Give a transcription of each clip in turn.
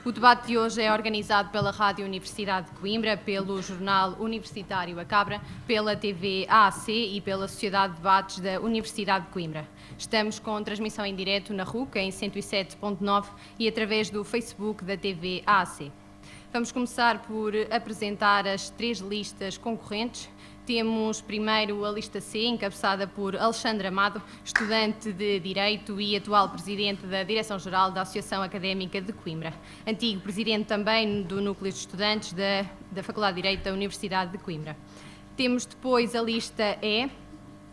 O debate de hoje é organizado pela Rádio Universidade de Coimbra, pelo Jornal Universitário A Cabra, pela TV AAC e pela Sociedade de Debates da Universidade de Coimbra. Estamos com transmissão em direto na RUC, em 107.9 e através do Facebook da TV AAC. Vamos começar por apresentar as 3 listas concorrentes. Temos primeiro a lista C, encabeçada por Alexandre Amado, estudante de Direito e atual presidente da Direção-Geral da Associação Académica de Coimbra. Antigo presidente também do Núcleo de Estudantes da Faculdade de Direito da Universidade de Coimbra. Temos depois a lista E,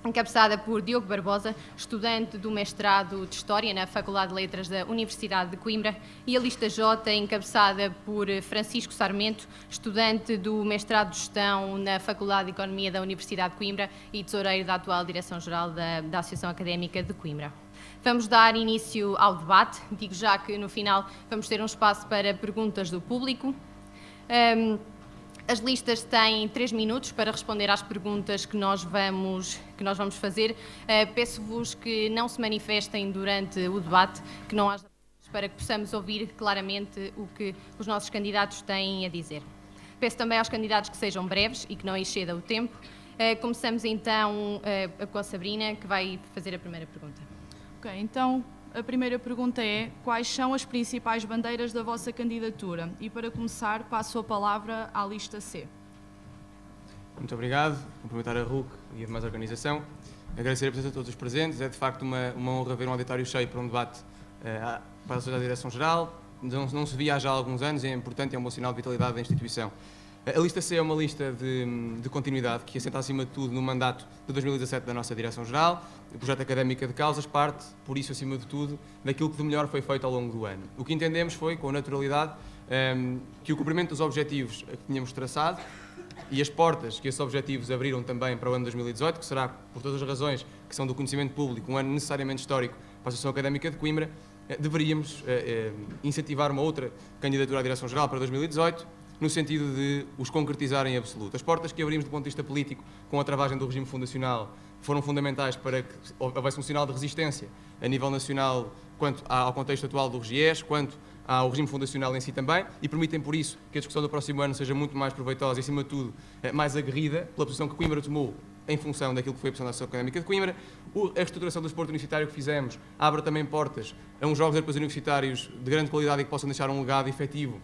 encabeçada por Diogo Barbosa, estudante do mestrado de História na Faculdade de Letras da Universidade de Coimbra, e a lista J, encabeçada por Francisco Sarmento, estudante do mestrado de Gestão na Faculdade de Economia da Universidade de Coimbra e tesoureiro da atual Direção-Geral da Associação Académica de Coimbra. Vamos dar início ao debate. Digo já que no final vamos ter um espaço para perguntas do público. As listas têm 3 minutos para responder às perguntas que nós vamos fazer. Peço-vos que não se manifestem durante o debate, que não haja para que possamos ouvir claramente o que os nossos candidatos têm a dizer. Peço também aos candidatos que sejam breves e que não excedam o tempo. Começamos então com a Sabrina, que vai fazer a primeira pergunta. Ok, então a primeira pergunta é: quais são as principais bandeiras da vossa candidatura? E para começar, passo a palavra à lista C. Muito obrigado. Cumprimentar a RUC e a demais organização. Agradecer a presença de todos os presentes. É de facto uma honra ver um auditório cheio para um debate para a Sociedade da Direção-Geral. Não se via há já alguns anos e é importante, é um bom sinal de vitalidade da instituição. A lista C é uma lista de continuidade que assenta acima de tudo no mandato de 2017 da nossa Direção-Geral. O projeto académico de causas parte, por isso, acima de tudo, daquilo que de melhor foi feito ao longo do ano. O que entendemos foi, com naturalidade, que o cumprimento dos objetivos que tínhamos traçado e as portas que esses objetivos abriram também para o ano 2018, que será, por todas as razões que são do conhecimento público, um ano necessariamente histórico para a Associação Académica de Coimbra, deveríamos incentivar uma outra candidatura à Direção-Geral para 2018, no sentido de os concretizar em absoluto. As portas que abrimos do ponto de vista político com a travagem do regime fundacional foram fundamentais para que houvesse um sinal de resistência a nível nacional quanto ao contexto atual do RGES, quanto ao regime fundacional em si também, e permitem, por isso, que a discussão do próximo ano seja muito mais proveitosa e, acima de tudo, mais aguerrida pela posição que Coimbra tomou em função daquilo que foi a posição da Associação Académica de Coimbra. A reestruturação do desporto universitário que fizemos abre também portas a uns Jogos Europeus Universitários de grande qualidade e que possam deixar um legado efetivo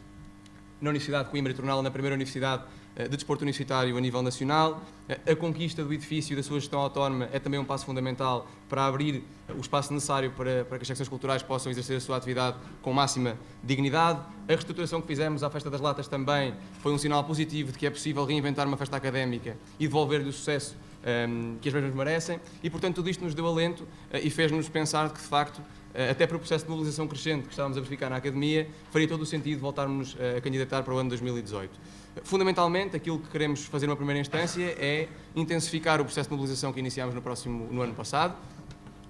na Universidade de Coimbra e torná-la na primeira universidade de desporto universitário a nível nacional. A conquista do edifício e da sua gestão autónoma é também um passo fundamental para abrir o espaço necessário para que as secções culturais possam exercer a sua atividade com máxima dignidade. A reestruturação que fizemos à Festa das Latas também foi um sinal positivo de que é possível reinventar uma festa académica e devolver-lhe o sucesso que as mesmas merecem, e portanto tudo isto nos deu alento e fez-nos pensar que de facto, até para o processo de mobilização crescente que estávamos a verificar na Academia, faria todo o sentido voltarmos a candidatar para o ano 2018. Fundamentalmente, aquilo que queremos fazer numa primeira instância é intensificar o processo de mobilização que iniciámos no ano passado,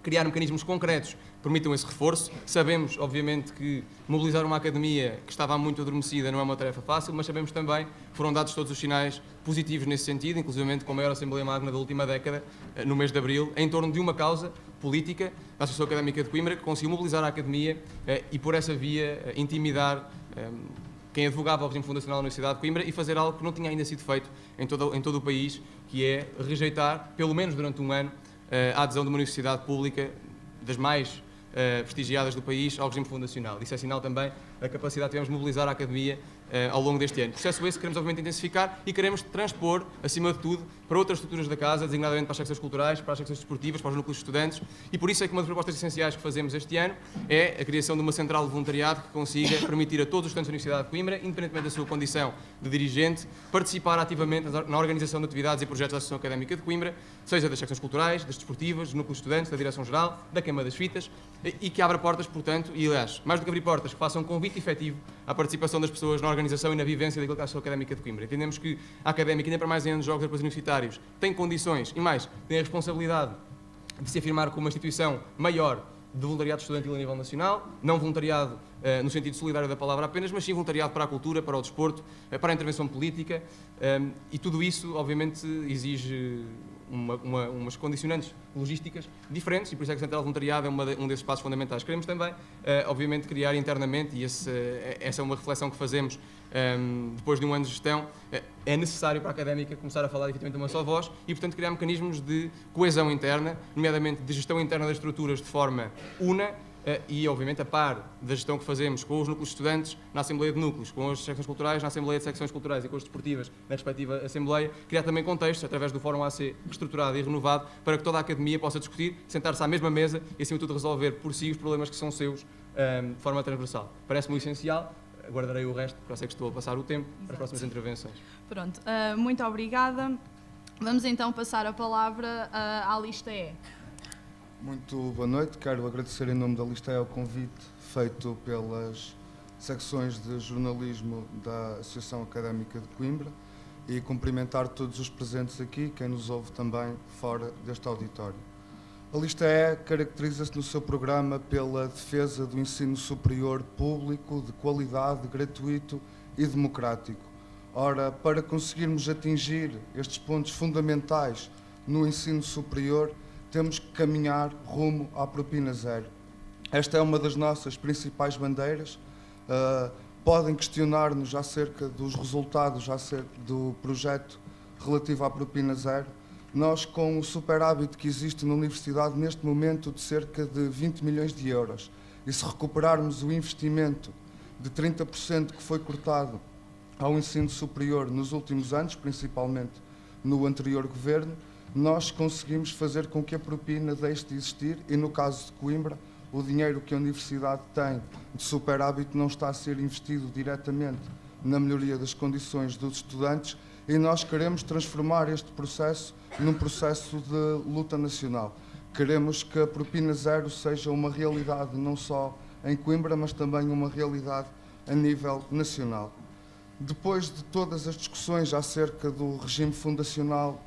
criar mecanismos concretos que permitam esse reforço. Sabemos, obviamente, que mobilizar uma academia que estava muito adormecida não é uma tarefa fácil, mas sabemos também que foram dados todos os sinais positivos nesse sentido, inclusivamente com a maior Assembleia Magna da última década, no mês de abril, em torno de uma causa política, a Associação Académica de Coimbra, que conseguiu mobilizar a academia e, por essa via, intimidar quem advogava ao regime fundacional da Universidade de Coimbra e fazer algo que não tinha ainda sido feito em todo o país, que é rejeitar, pelo menos durante um ano, a adesão de uma universidade pública das mais prestigiadas do país ao regime fundacional. Isso é sinal também da capacidade que tivemos de mobilizar a Academia ao longo deste ano. Processo esse que queremos obviamente intensificar e queremos transpor, acima de tudo, para outras estruturas da Casa, designadamente para as secções culturais, para as secções desportivas, para os núcleos de estudantes, e por isso é que uma das propostas essenciais que fazemos este ano é a criação de uma central de voluntariado que consiga permitir a todos os estudantes da Universidade de Coimbra, independentemente da sua condição de dirigente, participar ativamente na organização de atividades e projetos da Associação Académica de Coimbra, seja das secções culturais, das desportivas, dos núcleos de estudantes, da Direção-Geral, da Queima das Fitas, e que abra portas, portanto, e aliás, mais do que abrir portas, que faça um convite efetivo à participação das pessoas na organização e na vivência daquilo que é a Associação Académica de Coimbra. Entendemos que a Académica, ainda para mais em anos de Jogos Europeus Universitários, tem condições e mais, tem a responsabilidade de se afirmar como uma instituição maior de voluntariado estudantil a nível nacional, não voluntariado no sentido solidário da palavra apenas, mas sim voluntariado para a cultura, para o desporto, para a intervenção política, e tudo isso, obviamente, exige umas condicionantes logísticas diferentes, e por isso é que a Central de Voluntariado é um desses passos fundamentais. Queremos também, obviamente, criar internamente, e essa é uma reflexão que fazemos depois de um ano de gestão, é necessário para a académica começar a falar efetivamente uma só voz e, portanto, criar mecanismos de coesão interna, nomeadamente de gestão interna das estruturas de forma una, e, obviamente, a par da gestão que fazemos com os núcleos de estudantes na Assembleia de Núcleos, com as secções culturais na Assembleia de Secções Culturais e com as desportivas na respectiva Assembleia, criar também contextos, através do Fórum AC reestruturado e renovado, para que toda a academia possa discutir, sentar-se à mesma mesa e, acima de tudo, resolver por si os problemas que são seus de forma transversal. Parece-me essencial. Aguardarei o resto, porque eu sei que estou a passar o tempo para as próximas intervenções. Pronto, muito obrigada. Vamos então passar a palavra à lista E. Muito boa noite, quero agradecer em nome da lista E o convite feito pelas secções de jornalismo da Associação Académica de Coimbra e cumprimentar todos os presentes aqui, quem nos ouve também fora deste auditório. A lista E caracteriza-se no seu programa pela defesa do ensino superior público, de qualidade, gratuito e democrático. Ora, para conseguirmos atingir estes pontos fundamentais no ensino superior, temos que caminhar rumo à propina zero. Esta é uma das nossas principais bandeiras. Podem questionar-nos acerca dos resultados, acerca do projeto relativo à propina zero. Nós, com o superávit que existe na Universidade neste momento de cerca de 20 milhões de euros, e se recuperarmos o investimento de 30% que foi cortado ao ensino superior nos últimos anos, principalmente no anterior governo, nós conseguimos fazer com que a propina deixe de existir e, no caso de Coimbra, o dinheiro que a Universidade tem de superávit não está a ser investido diretamente na melhoria das condições dos estudantes, e nós queremos transformar este processo num processo de luta nacional. Queremos que a propina zero seja uma realidade não só em Coimbra, mas também uma realidade a nível nacional. Depois de todas as discussões acerca do regime fundacional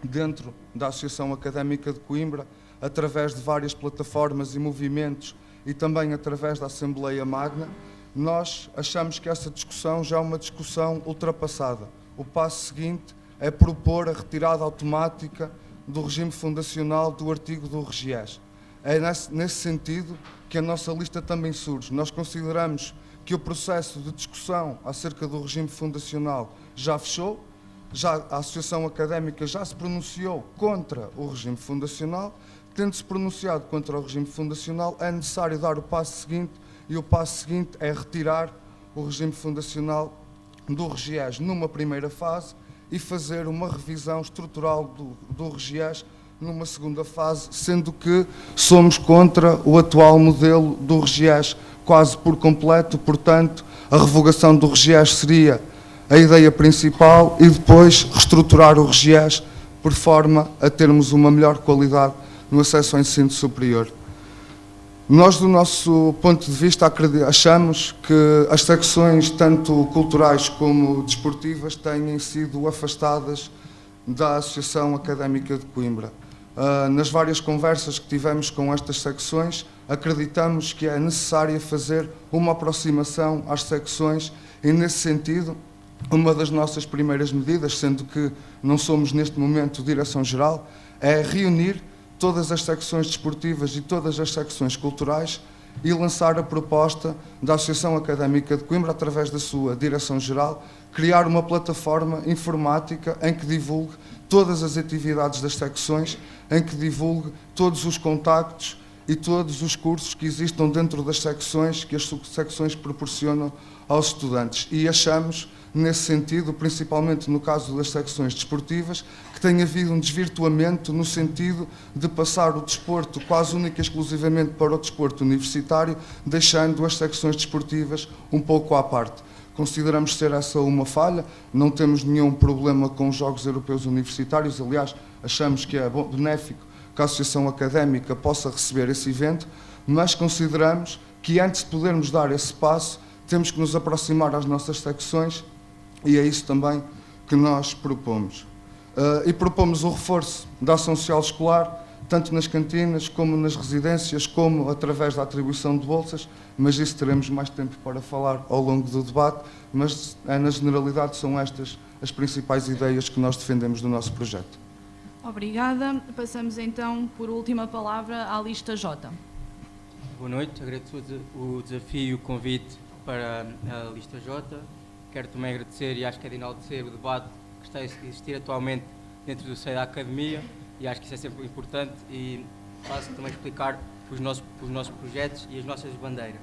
dentro da Associação Académica de Coimbra, através de várias plataformas e movimentos e também através da Assembleia Magna, nós achamos que essa discussão já é uma discussão ultrapassada. O passo seguinte é propor a retirada automática do regime fundacional do artigo do RGES. É nesse sentido que a nossa lista também surge. Nós consideramos que o processo de discussão acerca do regime fundacional já fechou, a Associação Académica já se pronunciou contra o regime fundacional. Tendo-se pronunciado contra o regime fundacional, é necessário dar o passo seguinte, e o passo seguinte é retirar o regime fundacional do RGES numa primeira fase e fazer uma revisão estrutural do RGES numa segunda fase, sendo que somos contra o atual modelo do RGES quase por completo. Portanto, a revogação do RGES seria a ideia principal e depois reestruturar o RGES por forma a termos uma melhor qualidade no acesso ao ensino superior. Nós, do nosso ponto de vista, achamos que as secções, tanto culturais como desportivas, têm sido afastadas da Associação Académica de Coimbra. Nas várias conversas que tivemos com estas secções, acreditamos que é necessário fazer uma aproximação às secções e, nesse sentido, uma das nossas primeiras medidas, sendo que não somos neste momento direção-geral, é reunir todas as secções desportivas e todas as secções culturais e lançar a proposta da Associação Académica de Coimbra, através da sua direção-geral, criar uma plataforma informática em que divulgue todas as atividades das secções, em que divulgue todos os contactos e todos os cursos que existam dentro das secções, que as subsecções proporcionam aos estudantes. E achamos, nesse sentido, principalmente no caso das secções desportivas, que tem havido um desvirtuamento no sentido de passar o desporto quase única e exclusivamente para o desporto universitário, deixando as secções desportivas um pouco à parte. Consideramos ser essa uma falha, não temos nenhum problema com os Jogos Europeus Universitários, aliás, achamos que é benéfico que a Associação Académica possa receber esse evento, mas consideramos que antes de podermos dar esse passo, temos que nos aproximar às nossas secções, e é isso também que nós propomos. E propomos o reforço da ação social escolar, tanto nas cantinas, como nas residências, como através da atribuição de bolsas, mas isso teremos mais tempo para falar ao longo do debate, mas na generalidade são estas as principais ideias que nós defendemos do nosso projeto. Obrigada. Passamos então, por última palavra, à lista J. Boa noite, agradeço o desafio e o convite para a lista J. Quero também agradecer e acho que é de enaltecer o debate que está a existir atualmente dentro do seio da Academia, e acho que isso é sempre importante, e faço também explicar os nossos projetos e as nossas bandeiras.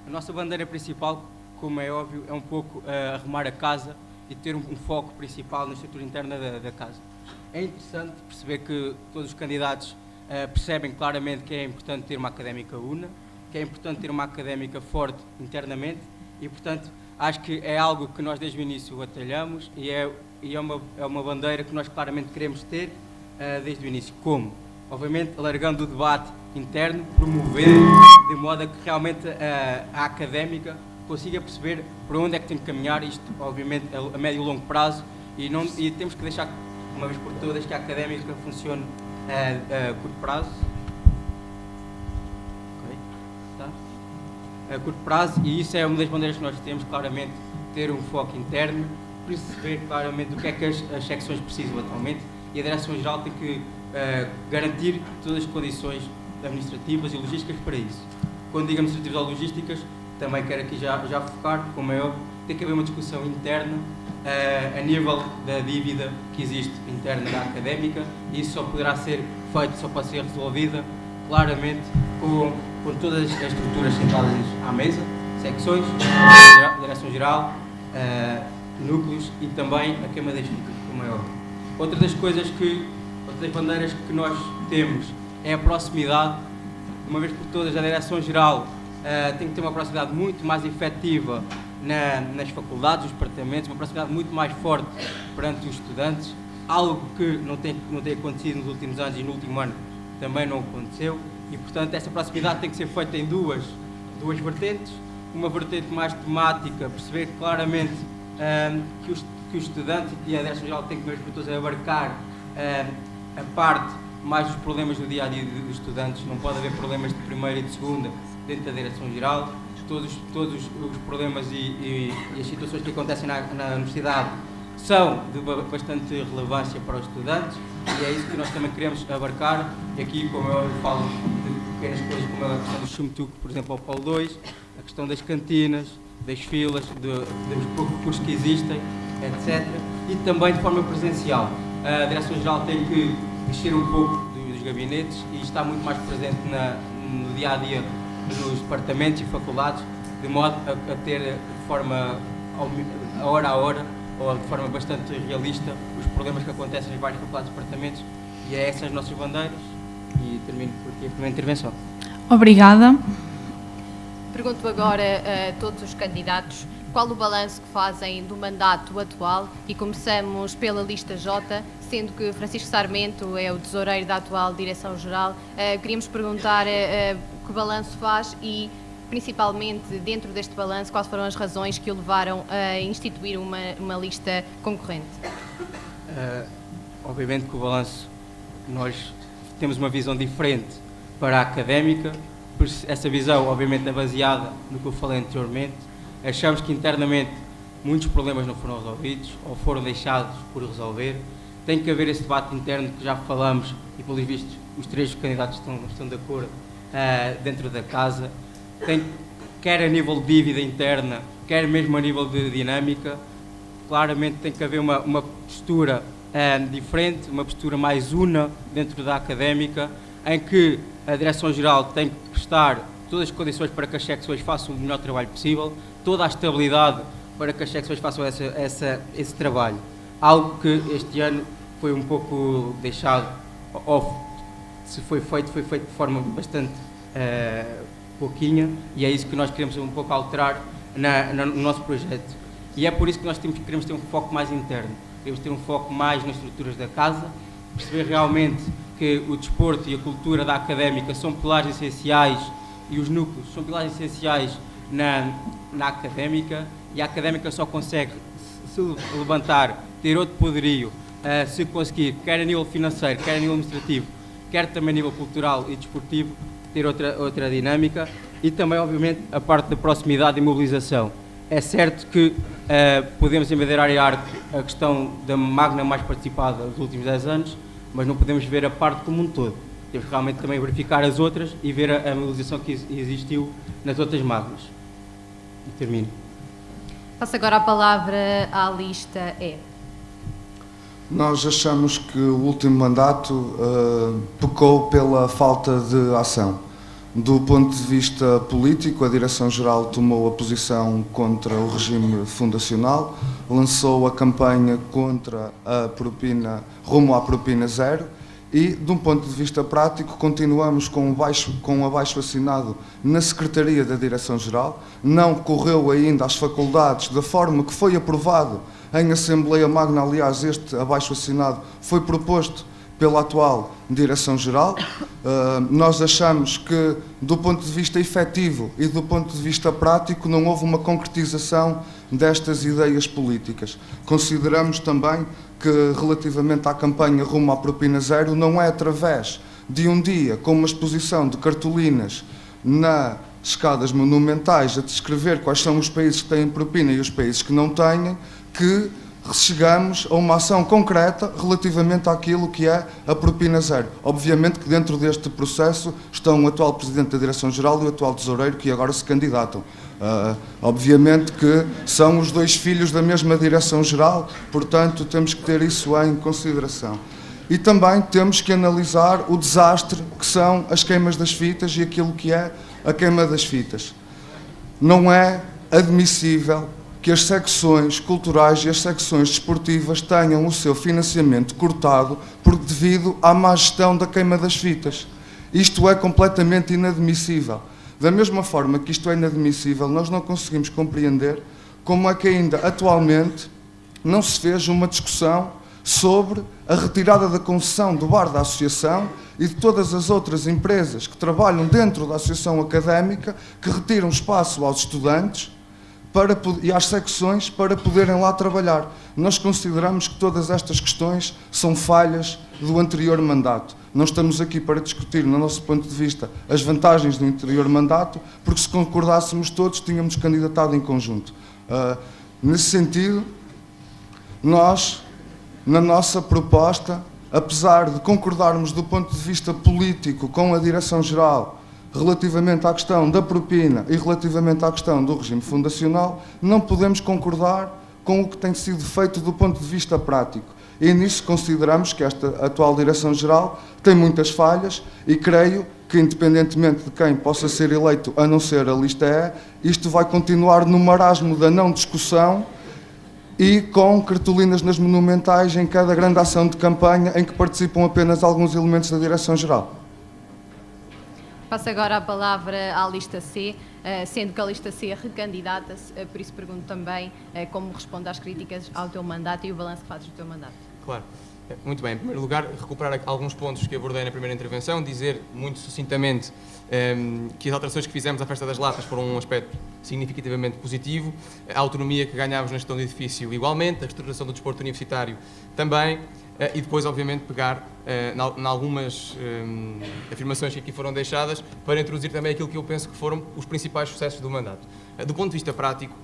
A nossa bandeira principal, como é óbvio, é um pouco arrumar a casa e ter um foco principal na estrutura interna da casa. É interessante perceber que todos os candidatos percebem claramente que é importante ter uma académica una, que é importante ter uma académica forte internamente, e, portanto, acho que é algo que nós desde o início batalhamos, e é uma bandeira que nós claramente queremos ter desde o início. Como? Obviamente, alargando o debate interno, promovendo, de modo a que realmente a académica consiga perceber para onde é que tem que caminhar, isto, obviamente, a médio e longo prazo, e temos que deixar, uma vez por todas, que a académica funcione a curto prazo. Okay. Tá? A curto prazo, e isso é uma das bandeiras que nós temos, claramente, ter um foco interno, perceber claramente o que é que as secções precisam atualmente, e a Direção-Geral tem que garantir todas as condições administrativas e logísticas para isso. Quando digo administrativas ou logísticas, também quero aqui já focar, como é óbvio, tem que haver uma discussão interna a nível da dívida que existe interna da académica, e isso só poderá ser feito, só pode ser resolvida claramente com todas as estruturas sentadas à mesa, secções, Direção-Geral, núcleos e também a Câmara das Ficas, como é óbvio. Outra das bandeiras que nós temos é a proximidade. Uma vez por todas, a Direção-Geral tem que ter uma proximidade muito mais efetiva nas faculdades, nos departamentos, uma proximidade muito mais forte perante os estudantes, algo que não tem acontecido nos últimos anos, e no último ano também não aconteceu, e, portanto, essa proximidade tem que ser feita em duas vertentes. Uma vertente mais temática, perceber claramente que os estudantes e a Direção-Geral têm que, mesmo por todos, abarcar a parte mais dos problemas do dia-a-dia dos estudantes. Não pode haver problemas de primeira e de segunda dentro da Direção-Geral. Todos os problemas e as situações que acontecem na universidade são de bastante relevância para os estudantes, e é isso que nós também queremos abarcar. E aqui, como eu falo de pequenas coisas, como a questão do Chumtuk, por exemplo, ao Polo 2, a questão das cantinas, das filas, dos poucos cursos que existem, etc. E também de forma presencial. A Direção-Geral tem que mexer um pouco dos gabinetes e está muito mais presente no dia-a-dia nos departamentos e faculdades, de modo a ter de forma hora a hora, ou de forma bastante realista, os problemas que acontecem nas várias faculdades e departamentos. E é essas as nossas bandeiras, e termino por aqui a primeira intervenção. Obrigada. Pergunto agora a todos os candidatos qual o balanço que fazem do mandato atual, e começamos pela lista J, sendo que Francisco Sarmento é o tesoureiro da atual Direção-Geral. Queríamos perguntar que balanço faz e, principalmente, dentro deste balanço, quais foram as razões que o levaram a instituir uma lista concorrente? Obviamente que o balanço, nós temos uma visão diferente para a académica. Essa visão, obviamente, é baseada no que eu falei anteriormente. Achamos que internamente muitos problemas não foram resolvidos ou foram deixados por resolver. Tem que haver esse debate interno que já falamos, e, pelos vistos, os três candidatos estão de acordo dentro da casa. Quer a nível de dívida interna, quer mesmo a nível de dinâmica, claramente tem que haver uma postura diferente, uma postura mais una dentro da académica, em que a Direção-Geral tem que prestar todas as condições para que as secções façam o melhor trabalho possível, toda a estabilidade para que as secções façam esse trabalho. Algo que este ano foi um pouco deixado off. Se foi feito de forma bastante pouquinha, e é isso que nós queremos um pouco alterar no nosso projeto. E é por isso que nós queremos ter um foco mais interno, queremos ter um foco mais nas estruturas da casa, perceber realmente que o desporto e a cultura da académica são pilares essenciais, e os núcleos são pilares essenciais na académica, e a académica só consegue se levantar, ter outro poderio, se conseguir, quer a nível financeiro, quer a nível administrativo, quer também a nível cultural e desportivo, ter outra dinâmica. E também, obviamente, a parte da proximidade e mobilização. É certo que podemos embadeirar a questão da Magna mais participada nos últimos 10 anos, mas não podemos ver a parte como um todo. Temos que realmente também verificar as outras e ver a mobilização que existiu nas outras máquinas. E termino. Passo agora a palavra à lista E. Nós achamos que o último mandato pecou pela falta de ação. Do ponto de vista político, a Direção-Geral tomou a posição contra o regime fundacional, lançou a campanha contra a propina, rumo à propina zero, e, de um ponto de vista prático, continuamos com o abaixo-assinado na Secretaria da Direção-Geral. Não correu ainda às faculdades da forma que foi aprovado em Assembleia Magna. Aliás, este abaixo-assinado foi proposto pela atual Direção-Geral. Nós achamos que, do ponto de vista efetivo e do ponto de vista prático, não houve uma concretização destas ideias políticas. Consideramos também que, relativamente à campanha rumo à propina zero, não é através de um dia com uma exposição de cartolinas nas escadas monumentais a descrever quais são os países que têm propina e os países que não têm, que chegamos a uma ação concreta relativamente àquilo que é a propina zero. Obviamente que dentro deste processo estão o atual Presidente da Direção-Geral e o atual Tesoureiro, que agora se candidatam. Obviamente que são os dois filhos da mesma Direção-Geral, portanto temos que ter isso em consideração. E também temos que analisar o desastre que são as queimas das fitas e aquilo que é a queima das fitas. Não é admissível que as secções culturais e as secções desportivas tenham o seu financiamento cortado devido à má gestão da queima das fitas. Isto é completamente inadmissível. Da mesma forma que isto é inadmissível, nós não conseguimos compreender como é que ainda atualmente não se fez uma discussão sobre a retirada da concessão do bar da associação e de todas as outras empresas que trabalham dentro da associação académica, que retiram espaço aos estudantes e às secções para poderem lá trabalhar. Nós consideramos que todas estas questões são falhas do anterior mandato. Não estamos aqui para discutir, no nosso ponto de vista, as vantagens do anterior mandato, porque se concordássemos todos, tínhamos candidatado em conjunto. Nesse sentido, nós, na nossa proposta, apesar de concordarmos do ponto de vista político com a Direção-Geral, relativamente à questão da propina e relativamente à questão do regime fundacional, não podemos concordar com o que tem sido feito do ponto de vista prático. E nisso consideramos que esta atual Direção-Geral tem muitas falhas e creio que, independentemente de quem possa ser eleito a não ser a lista E, isto vai continuar no marasmo da não discussão e com cartolinas nas monumentais em cada grande ação de campanha em que participam apenas alguns elementos da Direção-Geral. Passo agora a palavra à lista C, sendo que a lista C recandidata-se, por isso pergunto também como responde às críticas ao teu mandato e o balanço que fazes do teu mandato. Claro. Muito bem. Em primeiro lugar, recuperar alguns pontos que abordei na primeira intervenção, dizer muito sucintamente que as alterações que fizemos à Festa das Latas foram um aspecto significativamente positivo, a autonomia que ganhámos na gestão do edifício igualmente, a reestruturação do desporto universitário também, e depois, obviamente, pegar em algumas afirmações que aqui foram deixadas para introduzir também aquilo que eu penso que foram os principais sucessos do mandato. Do ponto de vista prático,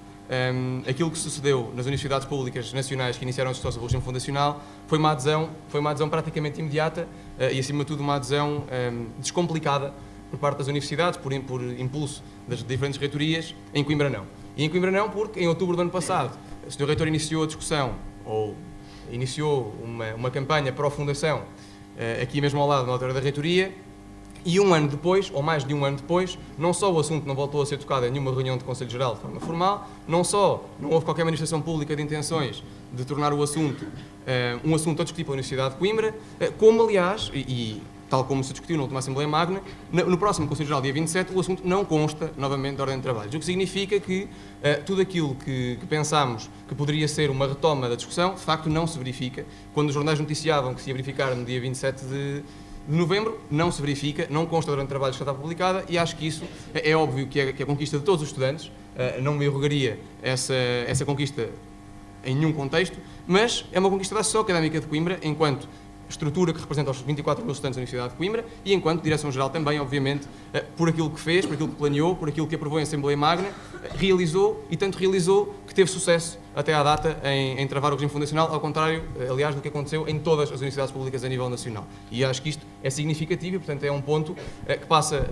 aquilo que sucedeu nas universidades públicas nacionais que iniciaram a discussão sobre o regime fundacional foi uma adesão praticamente imediata e, acima de tudo, uma adesão descomplicada por parte das universidades, por impulso das diferentes reitorias. Em Coimbra não. E em Coimbra não porque, em outubro do ano passado, o Sr. Reitor iniciou a discussão, ou iniciou uma campanha pró-fundação, aqui mesmo ao lado, na altura da reitoria, e um ano depois, ou mais de um ano depois, não só o assunto não voltou a ser tocado em nenhuma reunião de Conselho Geral de forma formal, não só não houve qualquer manifestação pública de intenções de tornar o assunto um assunto a discutir pela Universidade de Coimbra, como, aliás, e tal como se discutiu na última Assembleia Magna, no próximo Conselho Geral, dia 27, o assunto não consta novamente da ordem de trabalhos, o que significa que tudo aquilo que pensámos que poderia ser uma retoma da discussão, de facto não se verifica. Quando os jornais noticiavam que se ia verificar no dia 27 de novembro, não se verifica, não consta da ordem de trabalhos que está publicada, e acho que isso é óbvio que é a conquista de todos os estudantes, não me arrogaria essa conquista em nenhum contexto, mas é uma conquista da Associação Académica de Coimbra, enquanto estrutura que representa os 24 mil estudantes da Universidade de Coimbra e enquanto Direção-Geral também, obviamente, por aquilo que fez, por aquilo que planeou, por aquilo que aprovou em Assembleia Magna, realizou e tanto realizou que teve sucesso até à data em travar o regime fundacional, ao contrário, aliás, do que aconteceu em todas as universidades públicas a nível nacional. E acho que isto é significativo e, portanto, é um ponto que passa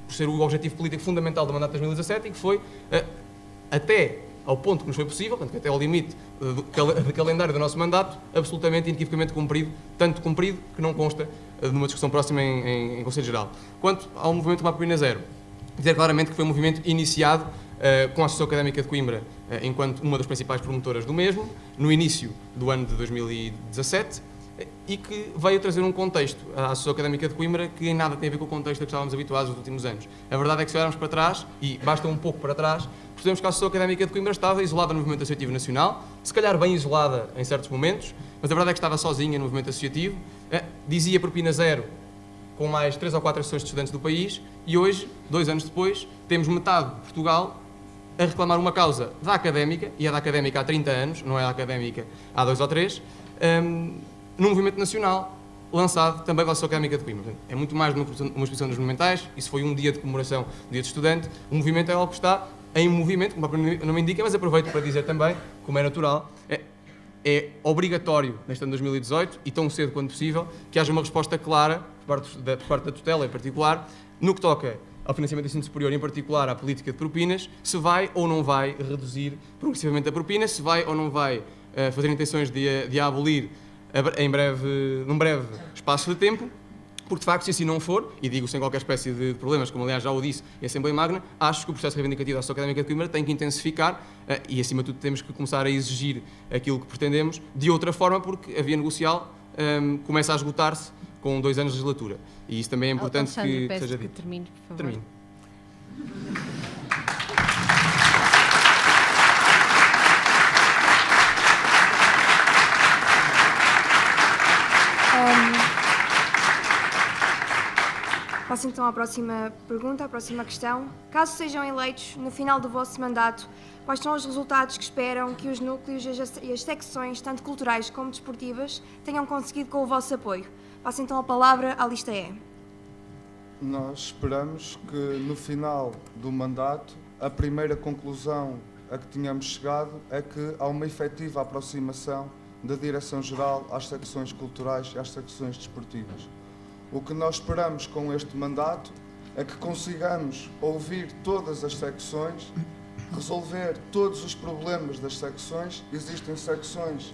por ser o objetivo político fundamental do mandato de 2017 e que foi até ao ponto que nos foi possível, portanto, até ao limite de calendário do nosso mandato, absolutamente inequivocamente cumprido, tanto cumprido que não consta numa discussão próxima em Conselho Geral. Quanto ao movimento Mapa Coimbra Zero, dizer claramente que foi um movimento iniciado com a Associação Académica de Coimbra enquanto uma das principais promotoras do mesmo, no início do ano de 2017, e que veio trazer um contexto à Associação Académica de Coimbra que em nada tem a ver com o contexto a que estávamos habituados nos últimos anos. A verdade é que se olharmos para trás, e basta um pouco para trás, percebemos que a Associação Académica de Coimbra estava isolada no movimento associativo nacional, se calhar bem isolada em certos momentos, mas a verdade é que estava sozinha no movimento associativo, dizia propina zero com mais 3 ou 4 associações de estudantes do país, e hoje, 2 anos depois, temos metade de Portugal a reclamar uma causa da académica, e é da académica há 30 anos, não é da académica há 2 ou 3, num movimento nacional lançado também pela Associação Académica de Coimbra. É muito mais uma exposição dos monumentais, isso foi um dia de comemoração do Dia do Estudante, o movimento é algo que está em movimento, como o próprio nome indica, mas aproveito para dizer também, como é natural, é obrigatório neste ano de 2018, e tão cedo quanto possível, que haja uma resposta clara, por parte da tutela em particular, no que toca ao financiamento do ensino superior, em particular à política de propinas, se vai ou não vai reduzir progressivamente a propina, se vai ou não vai fazer intenções de a abolir num breve espaço de tempo, porque de facto, se assim não for, e digo sem qualquer espécie de problemas, como aliás já o disse em Assembleia Magna, acho que o processo reivindicativo da Associação Académica de Coimbra tem que intensificar e acima de tudo temos que começar a exigir aquilo que pretendemos de outra forma, porque a via negocial começa a esgotar-se com 2 anos de legislatura. E isso também é importante que seja dito. Termine, por favor. Termino. Passo então à próxima pergunta, à próxima questão. Caso sejam eleitos no final do vosso mandato, quais são os resultados que esperam que os núcleos e as secções, tanto culturais como desportivas, tenham conseguido com o vosso apoio? Passo então a palavra à lista E. Nós esperamos que no final do mandato a primeira conclusão a que tínhamos chegado é que há uma efetiva aproximação da Direção-Geral às secções culturais e às secções desportivas. O que nós esperamos com este mandato é que consigamos ouvir todas as secções, resolver todos os problemas das secções. Existem secções,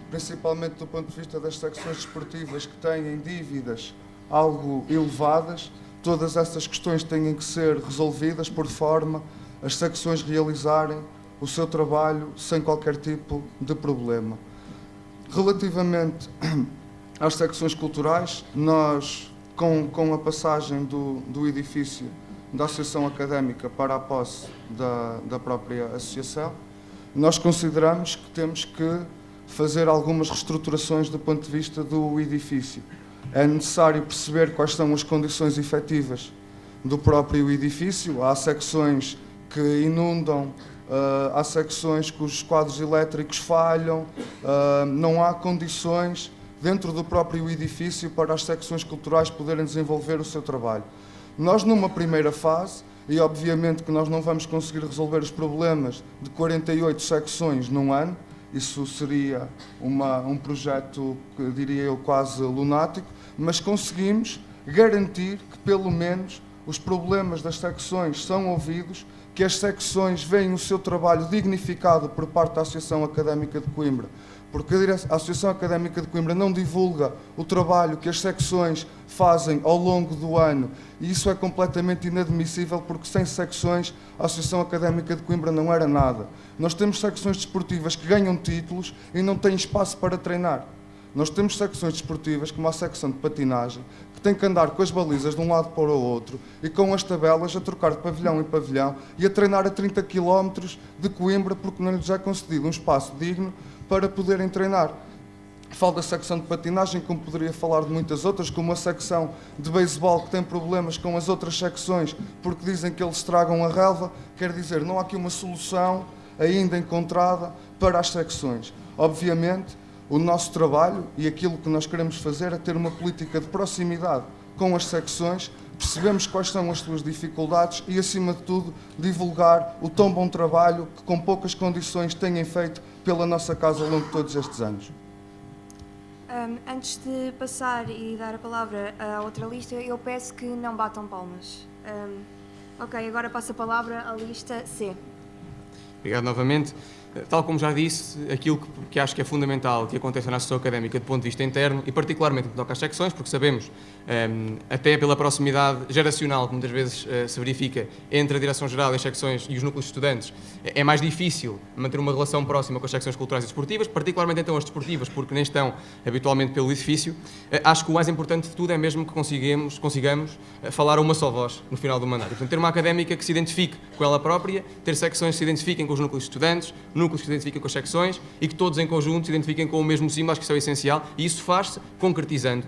principalmente do ponto de vista das secções desportivas, que têm dívidas algo elevadas. Todas essas questões têm que ser resolvidas por forma as secções realizarem o seu trabalho sem qualquer tipo de problema. Relativamente às secções culturais, nós, com a passagem do edifício da Associação Académica para a posse da própria Associação, nós consideramos que temos que fazer algumas reestruturações do ponto de vista do edifício. É necessário perceber quais são as condições efetivas do próprio edifício. Há secções que inundam, há secções cujos quadros elétricos falham, não há condições dentro do próprio edifício para as secções culturais poderem desenvolver o seu trabalho. Nós, numa primeira fase, e obviamente que nós não vamos conseguir resolver os problemas de 48 secções num ano, isso seria um projeto, que diria eu, quase lunático, mas conseguimos garantir que, pelo menos, os problemas das secções são ouvidos, que as secções veem o seu trabalho dignificado por parte da Associação Académica de Coimbra, porque a Associação Académica de Coimbra não divulga o trabalho que as secções fazem ao longo do ano, e isso é completamente inadmissível, porque sem secções a Associação Académica de Coimbra não era nada. Nós temos secções desportivas que ganham títulos e não têm espaço para treinar. Nós temos secções desportivas, como a secção de patinagem, que tem que andar com as balizas de um lado para o outro e com as tabelas a trocar de pavilhão em pavilhão e a treinar a 30 km de Coimbra, porque não lhes é concedido um espaço digno para poderem treinar. Falo da secção de patinagem, como poderia falar de muitas outras, como a secção de beisebol, que tem problemas com as outras secções porque dizem que eles estragam a relva. Quer dizer, não há aqui uma solução ainda encontrada para as secções. Obviamente, O nosso trabalho e aquilo que nós queremos fazer é ter uma política de proximidade com as secções, percebemos quais são as suas dificuldades e, acima de tudo, divulgar o tão bom trabalho que, com poucas condições, têm feito pela nossa casa ao longo de todos estes anos. Antes de passar e dar a palavra à outra lista, eu peço que não batam palmas. Ok, agora passo a palavra à lista C. Obrigado novamente. Tal como já disse, aquilo que acho que é fundamental que aconteça na Associação Académica do ponto de vista interno e particularmente no que toca às secções, porque sabemos, até pela proximidade geracional que muitas vezes se verifica entre a Direção-Geral e as secções e os núcleos de estudantes, é mais difícil manter uma relação próxima com as secções culturais e desportivas, particularmente então as desportivas, porque nem estão habitualmente pelo edifício. Acho que o mais importante de tudo é mesmo que consigamos falar a uma só voz no final do mandato. Portanto, ter uma académica que se identifique com ela própria, ter secções que se identifiquem com os núcleos de estudantes, núcleos que se identifiquem com as secções e que todos em conjunto se identifiquem com o mesmo símbolo. Acho que isso é o essencial e isso faz-se concretizando.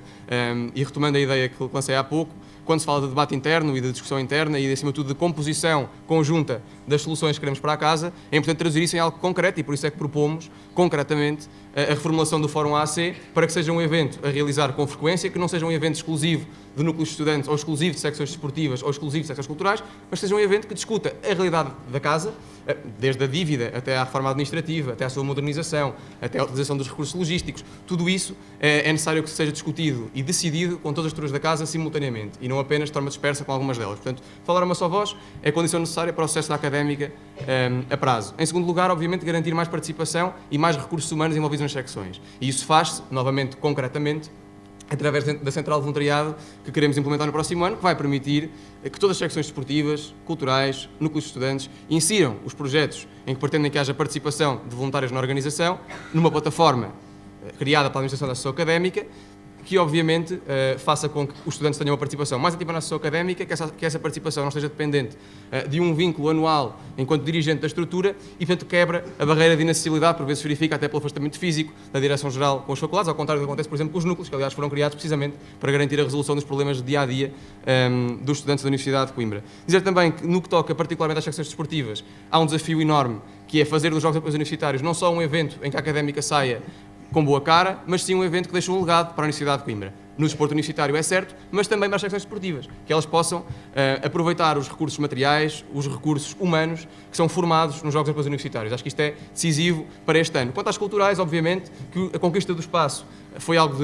E retomando a ideia que lancei há pouco, quando se fala de debate interno e de discussão interna e, acima de tudo, de composição conjunta das soluções que queremos para a casa, é importante traduzir isso em algo concreto e por isso é que propomos, concretamente, a reformulação do Fórum AAC para que seja um evento a realizar com frequência, que não seja um evento exclusivo de núcleos de estudantes ou exclusivo de secções desportivas ou exclusivo de secções culturais, mas seja um evento que discuta a realidade da casa, desde a dívida até à reforma administrativa, até à sua modernização, até a utilização dos recursos logísticos. Tudo isso é necessário que seja discutido e decidido com todas as estruturas da casa simultaneamente e não apenas de forma dispersa com algumas delas. Portanto, falar a uma só voz é a condição necessária para o sucesso da académica a prazo. Em segundo lugar, obviamente, garantir mais participação e mais recursos humanos envolvidos nas secções. E isso faz-se, novamente, concretamente, através da central de voluntariado que queremos implementar no próximo ano, que vai permitir que todas as secções desportivas, culturais, núcleos de estudantes insiram os projetos em que pretendem que haja participação de voluntários na organização numa plataforma criada pela Administração da Associação Académica, que obviamente faça com que os estudantes tenham uma participação mais ativa na Associação Académica, que essa participação não esteja dependente de um vínculo anual enquanto dirigente da estrutura e, portanto, quebra a barreira de inacessibilidade, por vezes verifica até pelo afastamento físico da Direção-Geral com as faculdades, ao contrário do que acontece, por exemplo, com os núcleos, que aliás foram criados precisamente para garantir a resolução dos problemas de dia-a-dia dos estudantes da Universidade de Coimbra. Dizer também que, no que toca particularmente às secções desportivas, há um desafio enorme, que é fazer dos Jogos Europeus Universitários não só um evento em que a académica saia com boa cara, mas sim um evento que deixa um legado para a Universidade de Coimbra. No desporto universitário é certo, mas também para as secções desportivas, que elas possam aproveitar os recursos materiais, os recursos humanos que são formados nos Jogos Europeus Universitários. Acho que isto é decisivo para este ano. Quanto às culturais, obviamente, que a conquista do espaço foi algo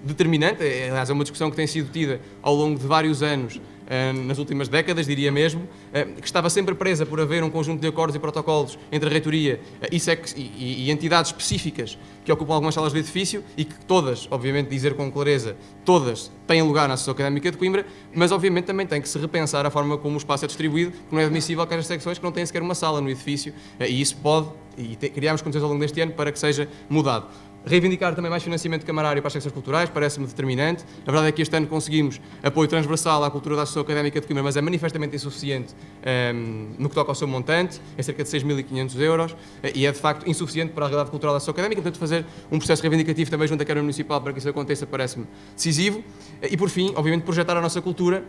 determinante, aliás, é uma discussão que tem sido tida ao longo de vários anos, nas últimas décadas, diria mesmo, que estava sempre presa por haver um conjunto de acordos e protocolos entre a reitoria e entidades específicas que ocupam algumas salas do edifício e que todas, obviamente, dizer com clareza, todas têm lugar na Associação Académica de Coimbra, mas obviamente também tem que se repensar a forma como o espaço é distribuído, porque não é admissível que haja secções que não têm sequer uma sala no edifício e isso pode, e criámos condições ao longo deste ano para que seja mudado. Reivindicar também mais financiamento camarário para as secções culturais, parece-me determinante. A verdade é que este ano conseguimos apoio transversal à cultura da Associação Académica de Coimbra, mas é manifestamente insuficiente no que toca ao seu montante, é cerca de 6.500 euros, e é de facto insuficiente para a realidade cultural da Associação Académica, portanto fazer um processo reivindicativo também junto à Câmara Municipal para que isso aconteça parece-me decisivo. E por fim, obviamente, projetar a nossa cultura,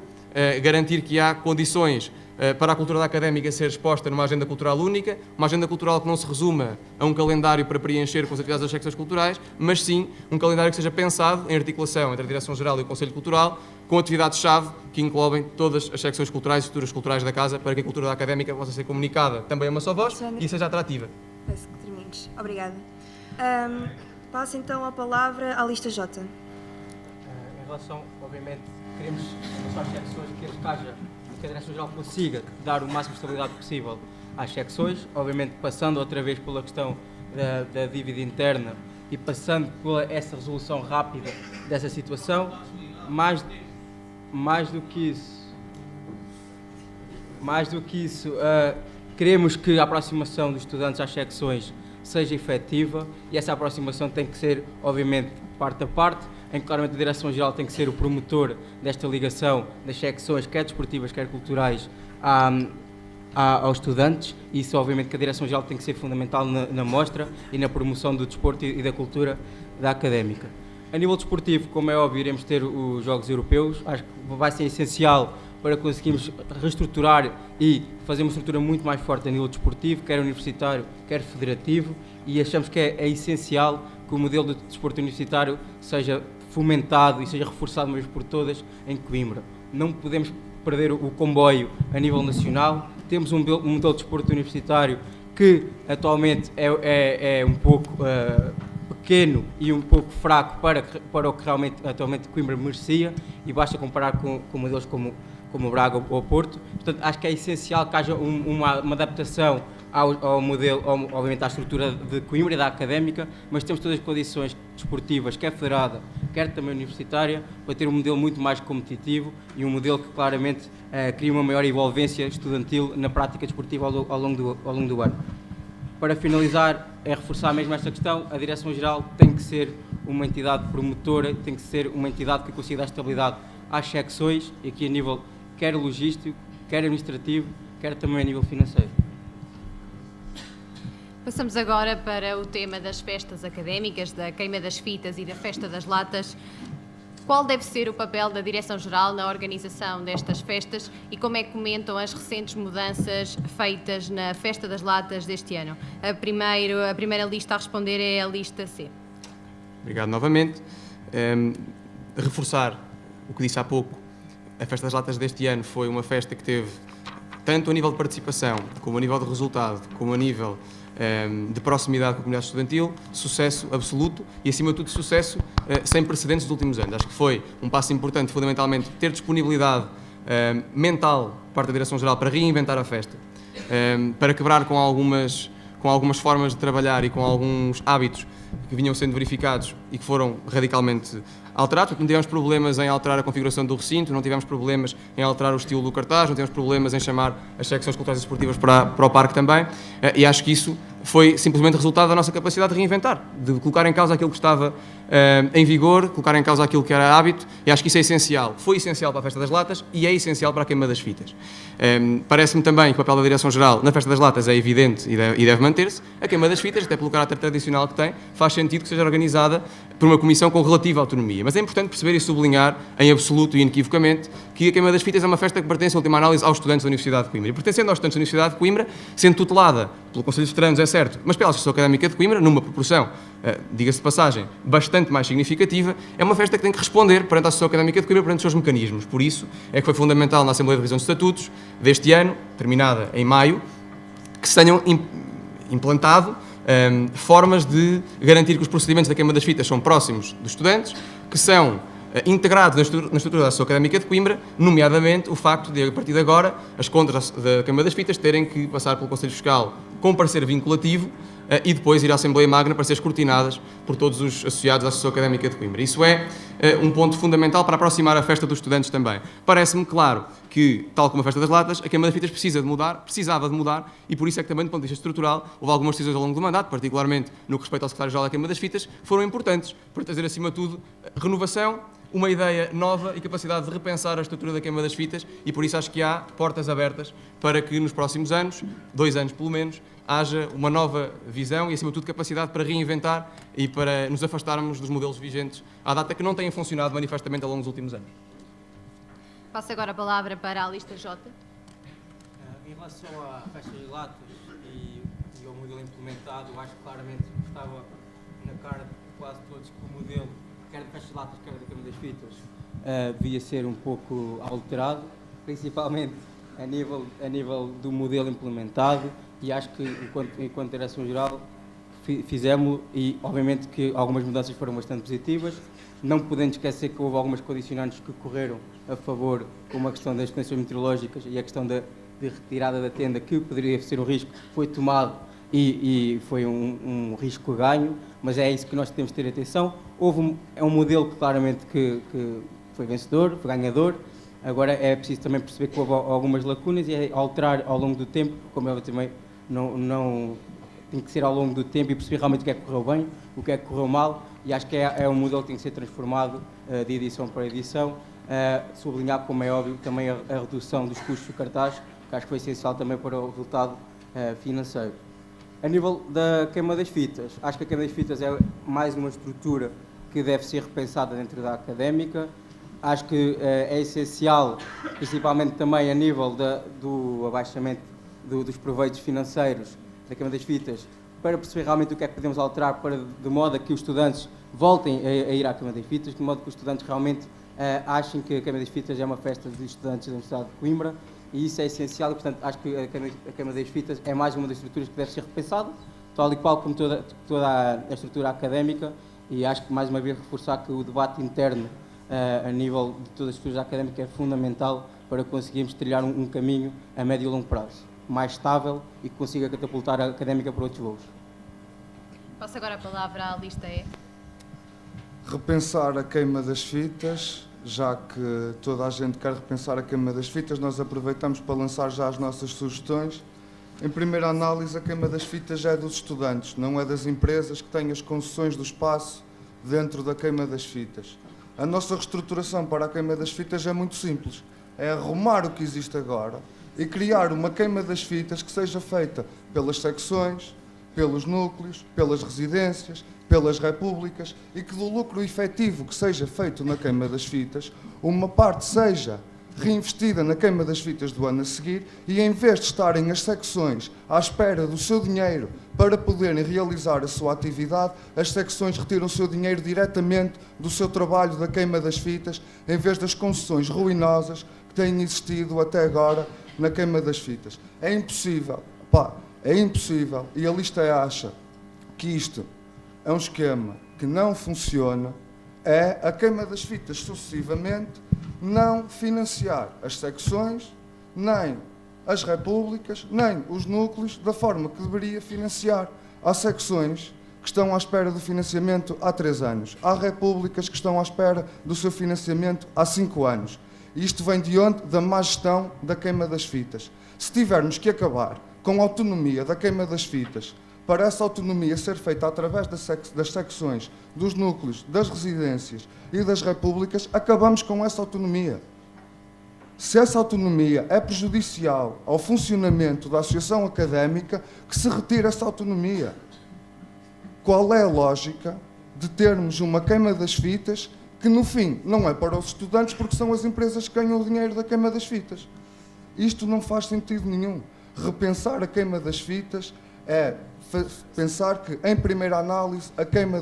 garantir que há condições para a cultura da académica ser exposta numa agenda cultural única, uma agenda cultural que não se resuma a um calendário para preencher com as atividades das secções culturais, mas sim um calendário que seja pensado em articulação entre a Direção-Geral e o Conselho Cultural, com atividades-chave que englobem todas as secções culturais e estruturas culturais da casa, para que a cultura da académica possa ser comunicada também a uma só voz e seja atrativa. Peço que termines. Obrigada. Passo então a palavra à lista J. Em relação, obviamente, queremos, em relação às secções, que a Direção-Geral consiga dar o máximo de estabilidade possível às secções, obviamente passando outra vez pela questão da dívida interna e passando por essa resolução rápida dessa situação, mais do que isso, queremos que a aproximação dos estudantes às secções seja efetiva e essa aproximação tem que ser, obviamente, parte a parte, em que claramente a Direção-Geral tem que ser o promotor desta ligação das secções, quer desportivas, quer culturais, aos estudantes, e isso obviamente que a Direção-Geral tem que ser fundamental na mostra e na promoção do desporto e da cultura da académica. A nível desportivo, como é óbvio, iremos ter os Jogos Europeus, acho que vai ser essencial para conseguirmos reestruturar e fazer uma estrutura muito mais forte a nível desportivo, quer universitário, quer federativo, e achamos que é essencial que o modelo de desporto universitário seja fomentado e seja reforçado uma vez por todas em Coimbra. Não podemos perder o comboio a nível nacional. Temos um modelo de desporto universitário que atualmente é um pouco pequeno e um pouco fraco para o que realmente atualmente Coimbra merecia, e basta comparar com modelos como o Braga ou o Porto. Portanto, acho que é essencial que haja uma adaptação ao modelo, obviamente à estrutura de Coimbra e da académica, mas temos todas as condições desportivas, quer federada, quer também universitária, para ter um modelo muito mais competitivo e um modelo que claramente cria uma maior envolvência estudantil na prática desportiva ao longo do ano. Para finalizar, é reforçar mesmo esta questão: a Direção-Geral tem que ser uma entidade promotora, tem que ser uma entidade que consiga dar estabilidade às secções, e aqui a nível quer logístico, quer administrativo, quer também a nível financeiro. Passamos agora para o tema das festas académicas, da queima das fitas e da festa das latas. Qual deve ser o papel da Direção-Geral na organização destas festas e como é que comentam as recentes mudanças feitas na Festa das Latas deste ano? A primeira lista a responder é a lista C. Obrigado novamente. Reforçar o que disse há pouco, a Festa das Latas deste ano foi uma festa que teve, tanto a nível de participação, como a nível de resultado, como a nível de proximidade com a comunidade estudantil, sucesso absoluto e, acima de tudo, sucesso sem precedentes dos últimos anos. Acho que foi um passo importante, fundamentalmente, ter disponibilidade mental por parte da Direção-Geral para reinventar a festa, para quebrar com algumas formas de trabalhar e com alguns hábitos que vinham sendo verificados e que foram radicalmente alterados. Não tivemos problemas em alterar a configuração do recinto, não tivemos problemas em alterar o estilo do cartaz, não tivemos problemas em chamar as secções culturais e esportivas para o parque também, e acho que isso foi simplesmente resultado da nossa capacidade de reinventar, de colocar em causa aquilo que estava em vigor, colocar em causa aquilo que era hábito, e acho que isso é essencial. Foi essencial para a Festa das Latas e é essencial para a queima das fitas. Parece-me também que o papel da Direção-Geral na Festa das Latas é evidente e deve manter-se. A queima das fitas, até pelo caráter tradicional que tem, faz sentido que seja organizada por uma comissão com relativa autonomia. Mas é importante perceber e sublinhar, em absoluto e inequivocamente, que a queima das fitas é uma festa que pertence, em última análise, aos estudantes da Universidade de Coimbra. E pertencendo aos estudantes da Universidade de Coimbra, sendo tutelada pelo Conselho de Veteranos, é certo, mas pela Associação Académica de Coimbra, numa proporção, diga-se de passagem, bastante mais significativa, é uma festa que tem que responder perante a Associação Académica de Coimbra, perante os seus mecanismos. Por isso é que foi fundamental na Assembleia de Revisão de Estatutos deste ano, terminada em maio, que se tenham implantado formas de garantir que os procedimentos da queima das fitas são próximos dos estudantes, que são integrados na estrutura da Associação Académica de Coimbra, nomeadamente o facto de, a partir de agora, as contas da queima das fitas terem que passar pelo Conselho Fiscal com parecer vinculativo e depois ir à Assembleia Magna para ser escrutinadas por todos os associados à Associação Académica de Coimbra. Isso é um ponto fundamental para aproximar a festa dos estudantes também. Parece-me claro que, tal como a Festa das Latas, a queima das fitas precisava de mudar, e por isso é que também, do ponto de vista estrutural, houve algumas decisões ao longo do mandato, particularmente no que respeita ao secretário-geral da queima das fitas, foram importantes para trazer, acima de tudo, renovação, uma ideia nova e capacidade de repensar a estrutura da queima das fitas, e por isso acho que há portas abertas para que nos próximos anos, 2 anos pelo menos, haja uma nova visão e, acima de tudo, capacidade para reinventar e para nos afastarmos dos modelos vigentes à data que não têm funcionado manifestamente ao longo dos últimos anos. Passo agora a palavra para a lista J. Em relação à festa de latas e ao modelo implementado, eu acho que claramente estava na cara de quase todos que o modelo, quer da festa de latas, quer da queima das fitas, devia ser um pouco alterado, principalmente a nível do modelo implementado, e acho que, enquanto Direção-Geral, fizemos, e obviamente que algumas mudanças foram bastante positivas, não podendo esquecer que houve algumas condicionantes que correram a favor, como a questão das condições meteorológicas e a questão de retirada da tenda, que poderia ser um risco, foi tomado e foi um risco ganho, mas é isso que nós temos de ter atenção. É um modelo que claramente que foi vencedor, foi ganhador. Agora é preciso também perceber que houve algumas lacunas e é alterar ao longo do tempo, como eu também não tem que ser ao longo do tempo, e perceber realmente o que é que correu bem, o que é que correu mal, e acho que é um modelo que tem que ser transformado de edição para edição, sublinhar, como é óbvio, também a redução dos custos do cartaz, que acho que foi essencial também para o resultado financeiro. A nível da queima das fitas, acho que a queima das fitas é mais uma estrutura que deve ser repensada dentro da académica. Acho que é essencial, principalmente também a nível do abaixamento dos proveitos financeiros da queima das fitas, para perceber realmente o que é que podemos alterar de modo a que os estudantes voltem a ir à Queima das Fitas, de modo que os estudantes realmente achem que a Queima das Fitas é uma festa de estudantes da Universidade de Coimbra, e isso é essencial, e portanto acho que a Queima das Fitas é mais uma das estruturas que deve ser repensada, tal e qual como toda a estrutura académica, e acho que mais uma vez reforçar que o debate interno a nível de todas as estruturas académicas é fundamental para conseguirmos trilhar um caminho a médio e longo prazo, mais estável e que consiga catapultar a académica para outros voos. Passo agora a palavra à lista E. Repensar a queima das fitas, já que toda a gente quer repensar a queima das fitas, nós aproveitamos para lançar já as nossas sugestões. Em primeira análise, a queima das fitas é dos estudantes, não é das empresas que têm as concessões do espaço dentro da queima das fitas. A nossa reestruturação para a queima das fitas é muito simples, é arrumar o que existe agora e criar uma queima das fitas que seja feita pelas secções, pelos núcleos, pelas residências, pelas repúblicas, e que do lucro efetivo que seja feito na queima das fitas, uma parte seja reinvestida na queima das fitas do ano a seguir, e em vez de estarem as secções à espera do seu dinheiro para poderem realizar a sua atividade, as secções retiram o seu dinheiro diretamente do seu trabalho da queima das fitas, em vez das concessões ruinosas que têm existido até agora na queima das fitas. É impossível, é impossível, e a lista acha que isto é um esquema que não funciona, é a queima das fitas sucessivamente não financiar as secções, nem as repúblicas, nem os núcleos da forma que deveria financiar. Há secções que estão à espera do financiamento há 3 anos. Há repúblicas que estão à espera do seu financiamento há 5 anos. E isto vem de onde? Da má gestão da queima das fitas. Se tivermos que acabar com a autonomia da queima das fitas, para essa autonomia ser feita através das secções, dos núcleos, das residências e das repúblicas, acabamos com essa autonomia. Se essa autonomia é prejudicial ao funcionamento da associação académica, que se retire essa autonomia. Qual é a lógica de termos uma queima das fitas que, no fim, não é para os estudantes, porque são as empresas que ganham o dinheiro da queima das fitas? Isto não faz sentido nenhum. Repensar a queima das fitas é pensar que, em primeira análise,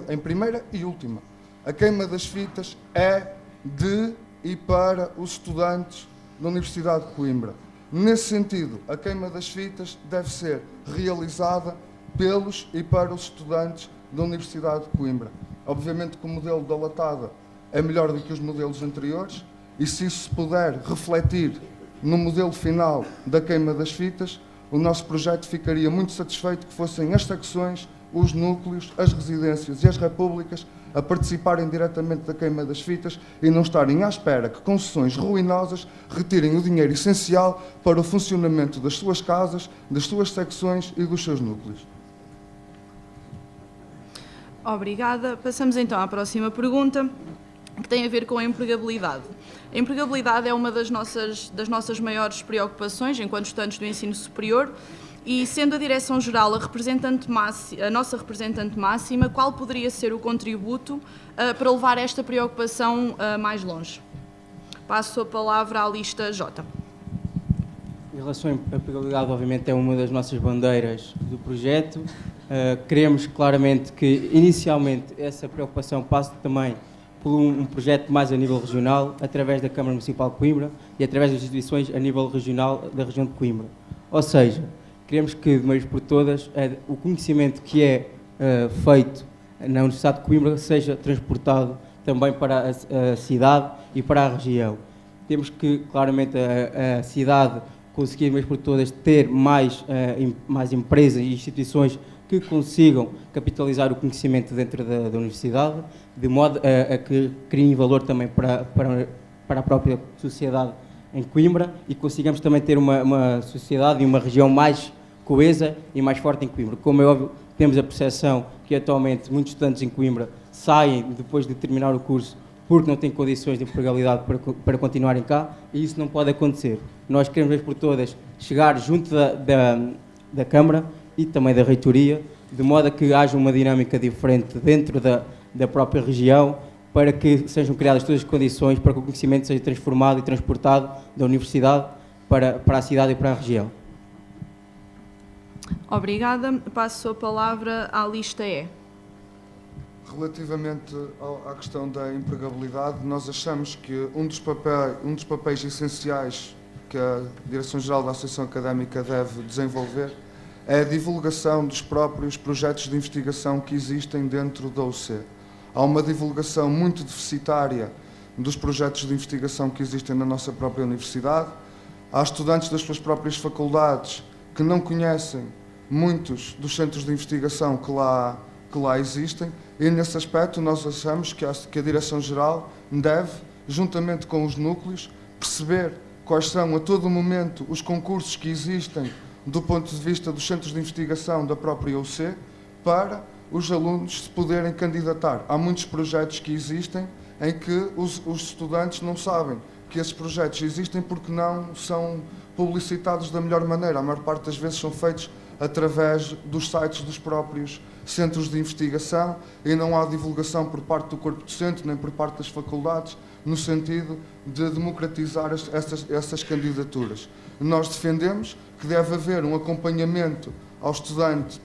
em primeira e última, a queima das fitas é de e para os estudantes da Universidade de Coimbra. Nesse sentido, a queima das fitas deve ser realizada pelos e para os estudantes da Universidade de Coimbra. Obviamente que o modelo da latada é melhor do que os modelos anteriores, e se isso se puder refletir no modelo final da queima das fitas, o nosso projeto ficaria muito satisfeito que fossem as secções, os núcleos, as residências e as repúblicas a participarem diretamente da queima das fitas e não estarem à espera que concessões ruinosas retirem o dinheiro essencial para o funcionamento das suas casas, das suas secções e dos seus núcleos. Obrigada. Passamos então à próxima pergunta, que tem a ver com a empregabilidade. A empregabilidade é uma das nossas maiores preocupações enquanto estudantes do ensino superior, e sendo a Direção-Geral a nossa representante máxima, qual poderia ser o contributo para levar esta preocupação mais longe? Passo a palavra à lista J. Em relação à empregabilidade, obviamente, é uma das nossas bandeiras do projeto. Queremos claramente que, inicialmente, essa preocupação passe também por um projeto mais a nível regional, através da Câmara Municipal de Coimbra e através das instituições a nível regional da região de Coimbra. Ou seja, queremos que, de uma vez por todas, o conhecimento que é feito na Universidade de Coimbra seja transportado também para a cidade e para a região. Temos que, claramente, a cidade conseguir, de uma vez por todas, ter mais empresas e instituições que consigam capitalizar o conhecimento dentro da universidade, de modo a que criem valor também para a própria sociedade em Coimbra, e consigamos também ter uma sociedade e uma região mais coesa e mais forte em Coimbra. Como é óbvio, temos a percepção que atualmente muitos estudantes em Coimbra saem depois de terminar o curso porque não têm condições de empregabilidade para continuarem cá, e isso não pode acontecer. Nós queremos, vez por todas, chegar junto da Câmara e também da Reitoria, de modo a que haja uma dinâmica diferente dentro da própria região, para que sejam criadas todas as condições para que o conhecimento seja transformado e transportado da universidade para a cidade e para a região. Obrigada. Passo a palavra à lista E. Relativamente à questão da empregabilidade, nós achamos que um dos papéis essenciais que a Direção-Geral da Associação Académica deve desenvolver é a divulgação dos próprios projetos de investigação que existem dentro da UC. Há uma divulgação muito deficitária dos projetos de investigação que existem na nossa própria universidade. Há estudantes das suas próprias faculdades que não conhecem muitos dos centros de investigação que lá existem, e nesse aspecto nós achamos que a Direção-Geral deve, juntamente com os núcleos, perceber quais são a todo momento os concursos que existem do ponto de vista dos centros de investigação da própria UC, para os alunos se poderem candidatar. Há muitos projetos que existem em que os estudantes não sabem que esses projetos existem porque não são publicitados da melhor maneira. A maior parte das vezes são feitos através dos sites dos próprios centros de investigação e não há divulgação por parte do corpo docente nem por parte das faculdades no sentido de democratizar essas candidaturas. Nós defendemos que deve haver um acompanhamento ao estudante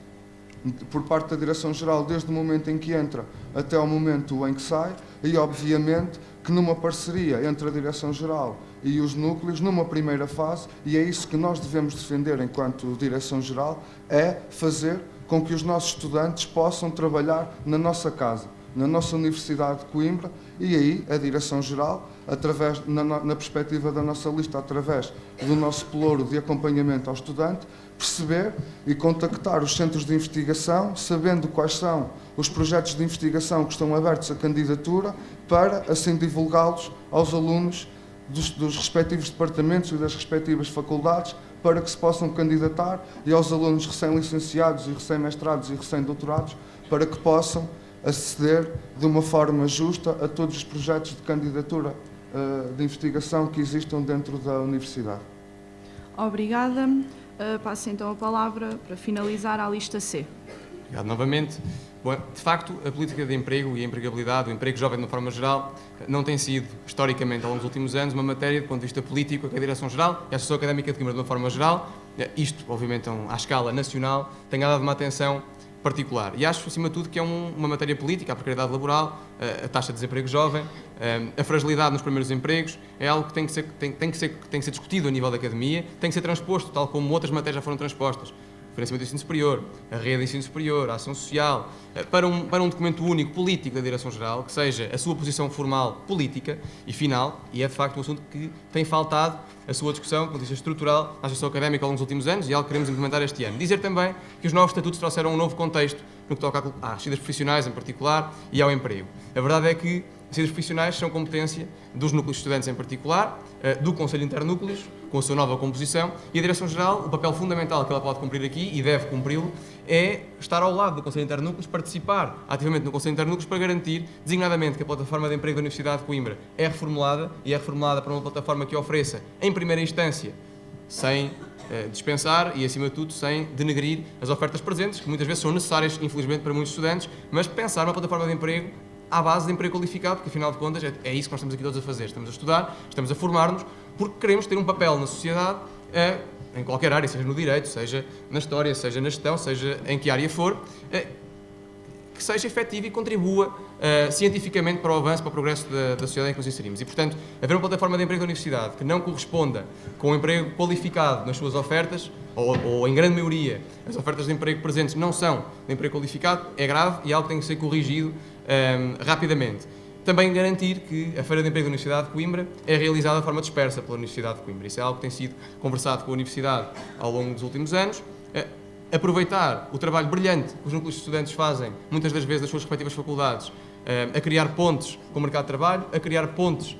por parte da Direção-Geral desde o momento em que entra até o momento em que sai e, obviamente, que numa parceria entre a Direção-Geral e os núcleos, numa primeira fase, e é isso que nós devemos defender enquanto Direção-Geral, é fazer com que os nossos estudantes possam trabalhar na nossa casa, na nossa Universidade de Coimbra, e aí a Direção-Geral, na perspectiva da nossa lista, através do nosso pelouro de acompanhamento ao estudante, perceber e contactar os centros de investigação, sabendo quais são os projetos de investigação que estão abertos à candidatura, para assim divulgá-los aos alunos dos respectivos departamentos e das respectivas faculdades, para que se possam candidatar, e aos alunos recém-licenciados e recém-mestrados e recém-doutorados, para que possam aceder de uma forma justa a todos os projetos de candidatura de investigação que existam dentro da universidade. Obrigada. Passo então a palavra para finalizar à lista C. Obrigado novamente. Bom, de facto, a política de emprego e a empregabilidade, o emprego jovem de uma forma geral, não tem sido, historicamente, ao longo dos últimos anos, uma matéria, do ponto de vista político, que a Direção-Geral e a Associação Académica de Coimbra, de uma forma geral, isto, obviamente, à escala nacional, tem dado uma atenção particular. E acho, acima de tudo, que é uma matéria política, a precariedade laboral, a taxa de desemprego jovem, a fragilidade nos primeiros empregos, é algo que tem que ser discutido a nível da academia, tem que ser transposto, tal como outras matérias já foram transpostas. O financiamento do ensino superior, a rede de ensino superior, a ação social, para um documento único político da Direção-Geral, que seja a sua posição formal política e final, e é de facto um assunto que tem faltado a sua discussão, com vista estrutural, na Associação Académica ao longo dos últimos anos, e é algo que queremos implementar este ano. Dizer também que os novos estatutos trouxeram um novo contexto no que toca às saídas profissionais em particular e ao emprego. A verdade é que as saídas profissionais são competência dos núcleos de estudantes em particular, do Conselho Internúcleos, com a sua nova composição, e a Direção-Geral, o papel fundamental que ela pode cumprir aqui, e deve cumpri-lo, é estar ao lado do Conselho Internúcleos, participar ativamente no Conselho Internúcleos para garantir, designadamente, que a plataforma de emprego da Universidade de Coimbra é reformulada, e é reformulada para uma plataforma que ofereça, em primeira instância, sem dispensar e, acima de tudo, sem denegrir as ofertas presentes, que muitas vezes são necessárias, infelizmente, para muitos estudantes, mas pensar numa plataforma de emprego à base de emprego qualificado, porque, afinal de contas, é isso que nós estamos aqui todos a fazer. Estamos a estudar, estamos a formar-nos, porque queremos ter um papel na sociedade, em qualquer área, seja no direito, seja na história, seja na gestão, seja em que área for, que seja efetivo e contribua cientificamente para o avanço, para o progresso da sociedade em que nos inserimos. E, portanto, haver uma plataforma de emprego da universidade que não corresponda com o emprego qualificado nas suas ofertas, ou em grande maioria, as ofertas de emprego presentes não são de emprego qualificado, é grave e é algo que tem que ser corrigido rapidamente. Também garantir que a Feira de Emprego da Universidade de Coimbra é realizada de forma dispersa pela Universidade de Coimbra. Isso é algo que tem sido conversado com a Universidade ao longo dos últimos anos. Aproveitar o trabalho brilhante que os núcleos de estudantes fazem, muitas das vezes nas suas respectivas faculdades, a criar pontes com o mercado de trabalho, a criar pontes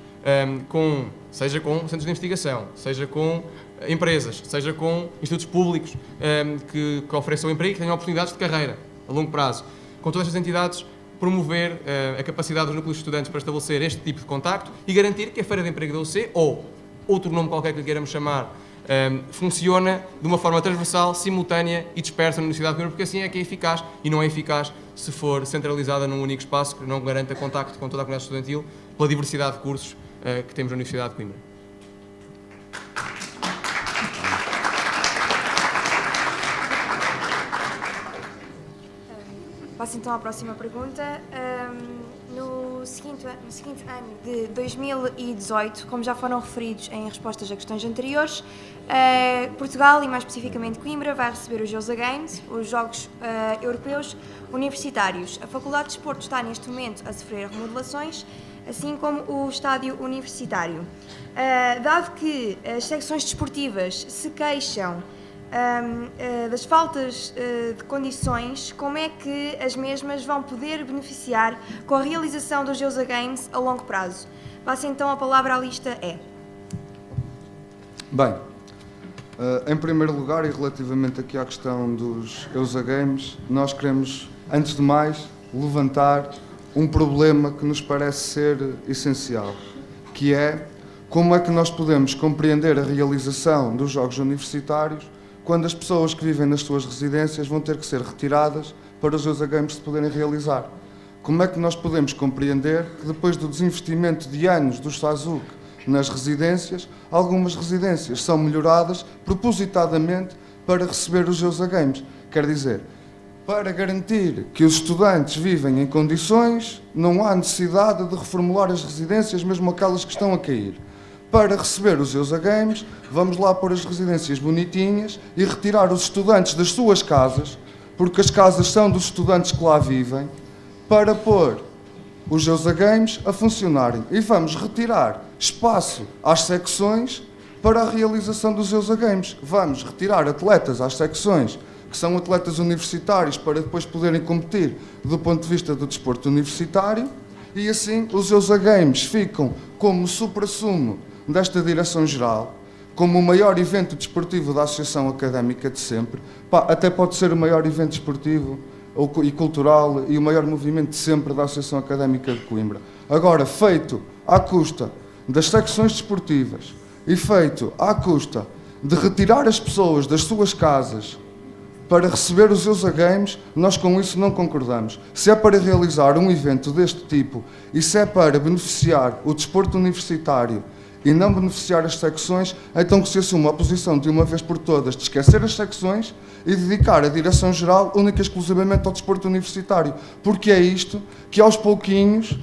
seja com centros de investigação, seja com empresas, seja com institutos públicos que ofereçam emprego e que tenham oportunidades de carreira a longo prazo. Com todas estas entidades, promover a capacidade dos núcleos de estudantes para estabelecer este tipo de contacto e garantir que a Feira de Emprego da UC, ou outro nome qualquer que lhe queiramos chamar, funciona de uma forma transversal, simultânea e dispersa na Universidade de Coimbra, porque assim é que é eficaz, e não é eficaz se for centralizada num único espaço que não garanta contacto com toda a comunidade estudantil pela diversidade de cursos que temos na Universidade de Coimbra. Passo então à próxima pergunta. No seguinte ano de 2018, como já foram referidos em respostas a questões anteriores, Portugal, e mais especificamente Coimbra, vai receber os Jeusa Games, os Jogos Europeus Universitários. A Faculdade de Desporto está neste momento a sofrer remodelações, assim como o estádio universitário. Dado que as secções desportivas se queixam das faltas de condições, como é que as mesmas vão poder beneficiar com a realização dos Jeusa Games a longo prazo? Passo então a palavra à lista E. Bem, em primeiro lugar, e relativamente aqui à questão dos Jeusa Games, nós queremos, antes de mais, levantar um problema que nos parece ser essencial, que é como é que nós podemos compreender a realização dos Jogos Universitários quando as pessoas que vivem nas suas residências vão ter que ser retiradas para os Jeusa Games se poderem realizar. Como é que nós podemos compreender que depois do desinvestimento de anos dos SASUC nas residências, algumas residências são melhoradas propositadamente para receber os Jeusa Games? Quer dizer, para garantir que os estudantes vivem em condições, não há necessidade de reformular as residências, mesmo aquelas que estão a cair. Para receber os Jeusa Games, vamos lá pôr as residências bonitinhas e retirar os estudantes das suas casas, porque as casas são dos estudantes que lá vivem, para pôr os Jeusa Games a funcionarem. E vamos retirar espaço às secções para a realização dos Jeusa Games. Vamos retirar atletas às secções que são atletas universitários para depois poderem competir do ponto de vista do desporto universitário, e assim os Jeusa Games ficam como suprassumo desta Direção-Geral, como o maior evento desportivo da Associação Académica de sempre. Até pode ser o maior evento desportivo e cultural e o maior movimento de sempre da Associação Académica de Coimbra. Agora, feito à custa das secções desportivas e feito à custa de retirar as pessoas das suas casas para receber os Jeusa Games, nós com isso não concordamos. Se é para realizar um evento deste tipo e se é para beneficiar o desporto universitário e não beneficiar as secções, então que se assuma a posição de uma vez por todas de esquecer as secções e dedicar a Direção-Geral única e exclusivamente ao desporto universitário. Porque é isto que aos pouquinhos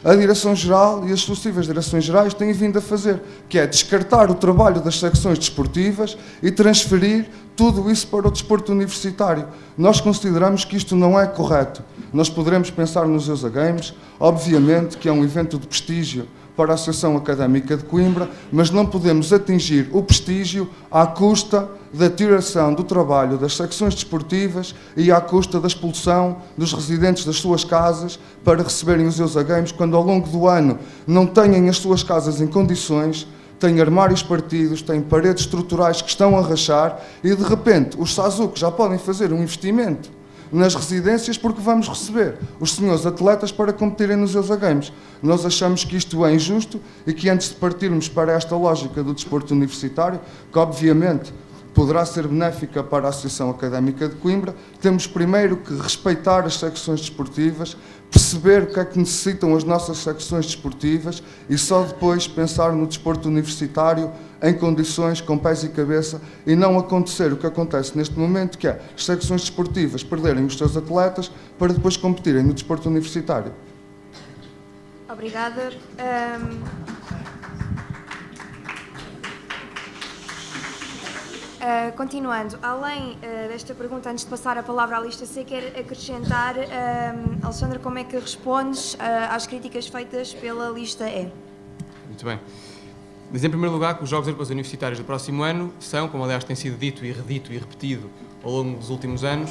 a Direção-Geral e as sucessivas Direções-Gerais têm vindo a fazer, que é descartar o trabalho das secções desportivas e transferir tudo isso para o desporto universitário. Nós consideramos que isto não é correto. Nós poderemos pensar nos Jeusa Games, obviamente que é um evento de prestígio para a Associação Académica de Coimbra, mas não podemos atingir o prestígio à custa da tiração do trabalho das secções desportivas e à custa da expulsão dos residentes das suas casas para receberem os Jeusa Games, quando ao longo do ano não têm as suas casas em condições, têm armários partidos, têm paredes estruturais que estão a rachar e, de repente, os SASUC já podem fazer um investimento nas residências porque vamos receber os senhores atletas para competirem nos Jeusa Games. Nós achamos que isto é injusto e que antes de partirmos para esta lógica do desporto universitário, que obviamente poderá ser benéfica para a Associação Académica de Coimbra, temos primeiro que respeitar as secções desportivas, perceber o que é que necessitam as nossas secções desportivas e só depois pensar no desporto universitário em condições, com pés e cabeça, e não acontecer o que acontece neste momento, que é as secções desportivas perderem os seus atletas para depois competirem no desporto universitário. Obrigada. Continuando, além desta pergunta, antes de passar a palavra à lista C, quero acrescentar, Alexandra, como é que respondes às críticas feitas pela lista E? Muito bem. Dizer em primeiro lugar que os Jogos Europeus Universitários do próximo ano são, como aliás tem sido dito e redito e repetido ao longo dos últimos anos,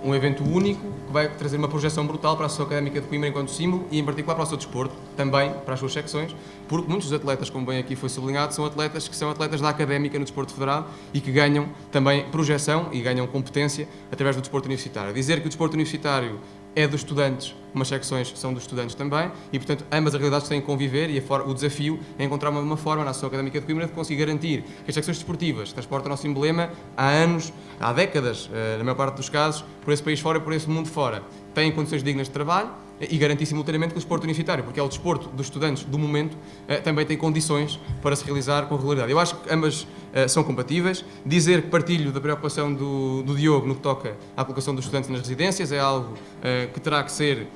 um evento único que vai trazer uma projeção brutal para a Associação Académica de Coimbra enquanto símbolo e em particular para o seu desporto, também para as suas secções, porque muitos dos atletas, como bem aqui foi sublinhado, são atletas que são atletas da Académica no desporto federado e que ganham também projeção e ganham competência através do desporto universitário. Dizer que o desporto universitário é dos estudantes, umas secções são dos estudantes também, e portanto ambas as realidades têm que conviver e o desafio é encontrar uma forma na Associação Académica de Coimbra de conseguir garantir que as secções desportivas transportam o nosso emblema há anos, há décadas, na maior parte dos casos, por esse país fora e por esse mundo fora. Têm condições dignas de trabalho e garantir simultaneamente que o desporto universitário, porque é o desporto dos estudantes do momento, também tem condições para se realizar com regularidade. Eu acho que ambas são compatíveis. Dizer que partilho da preocupação do Diogo no que toca à colocação dos estudantes nas residências é algo que terá que ser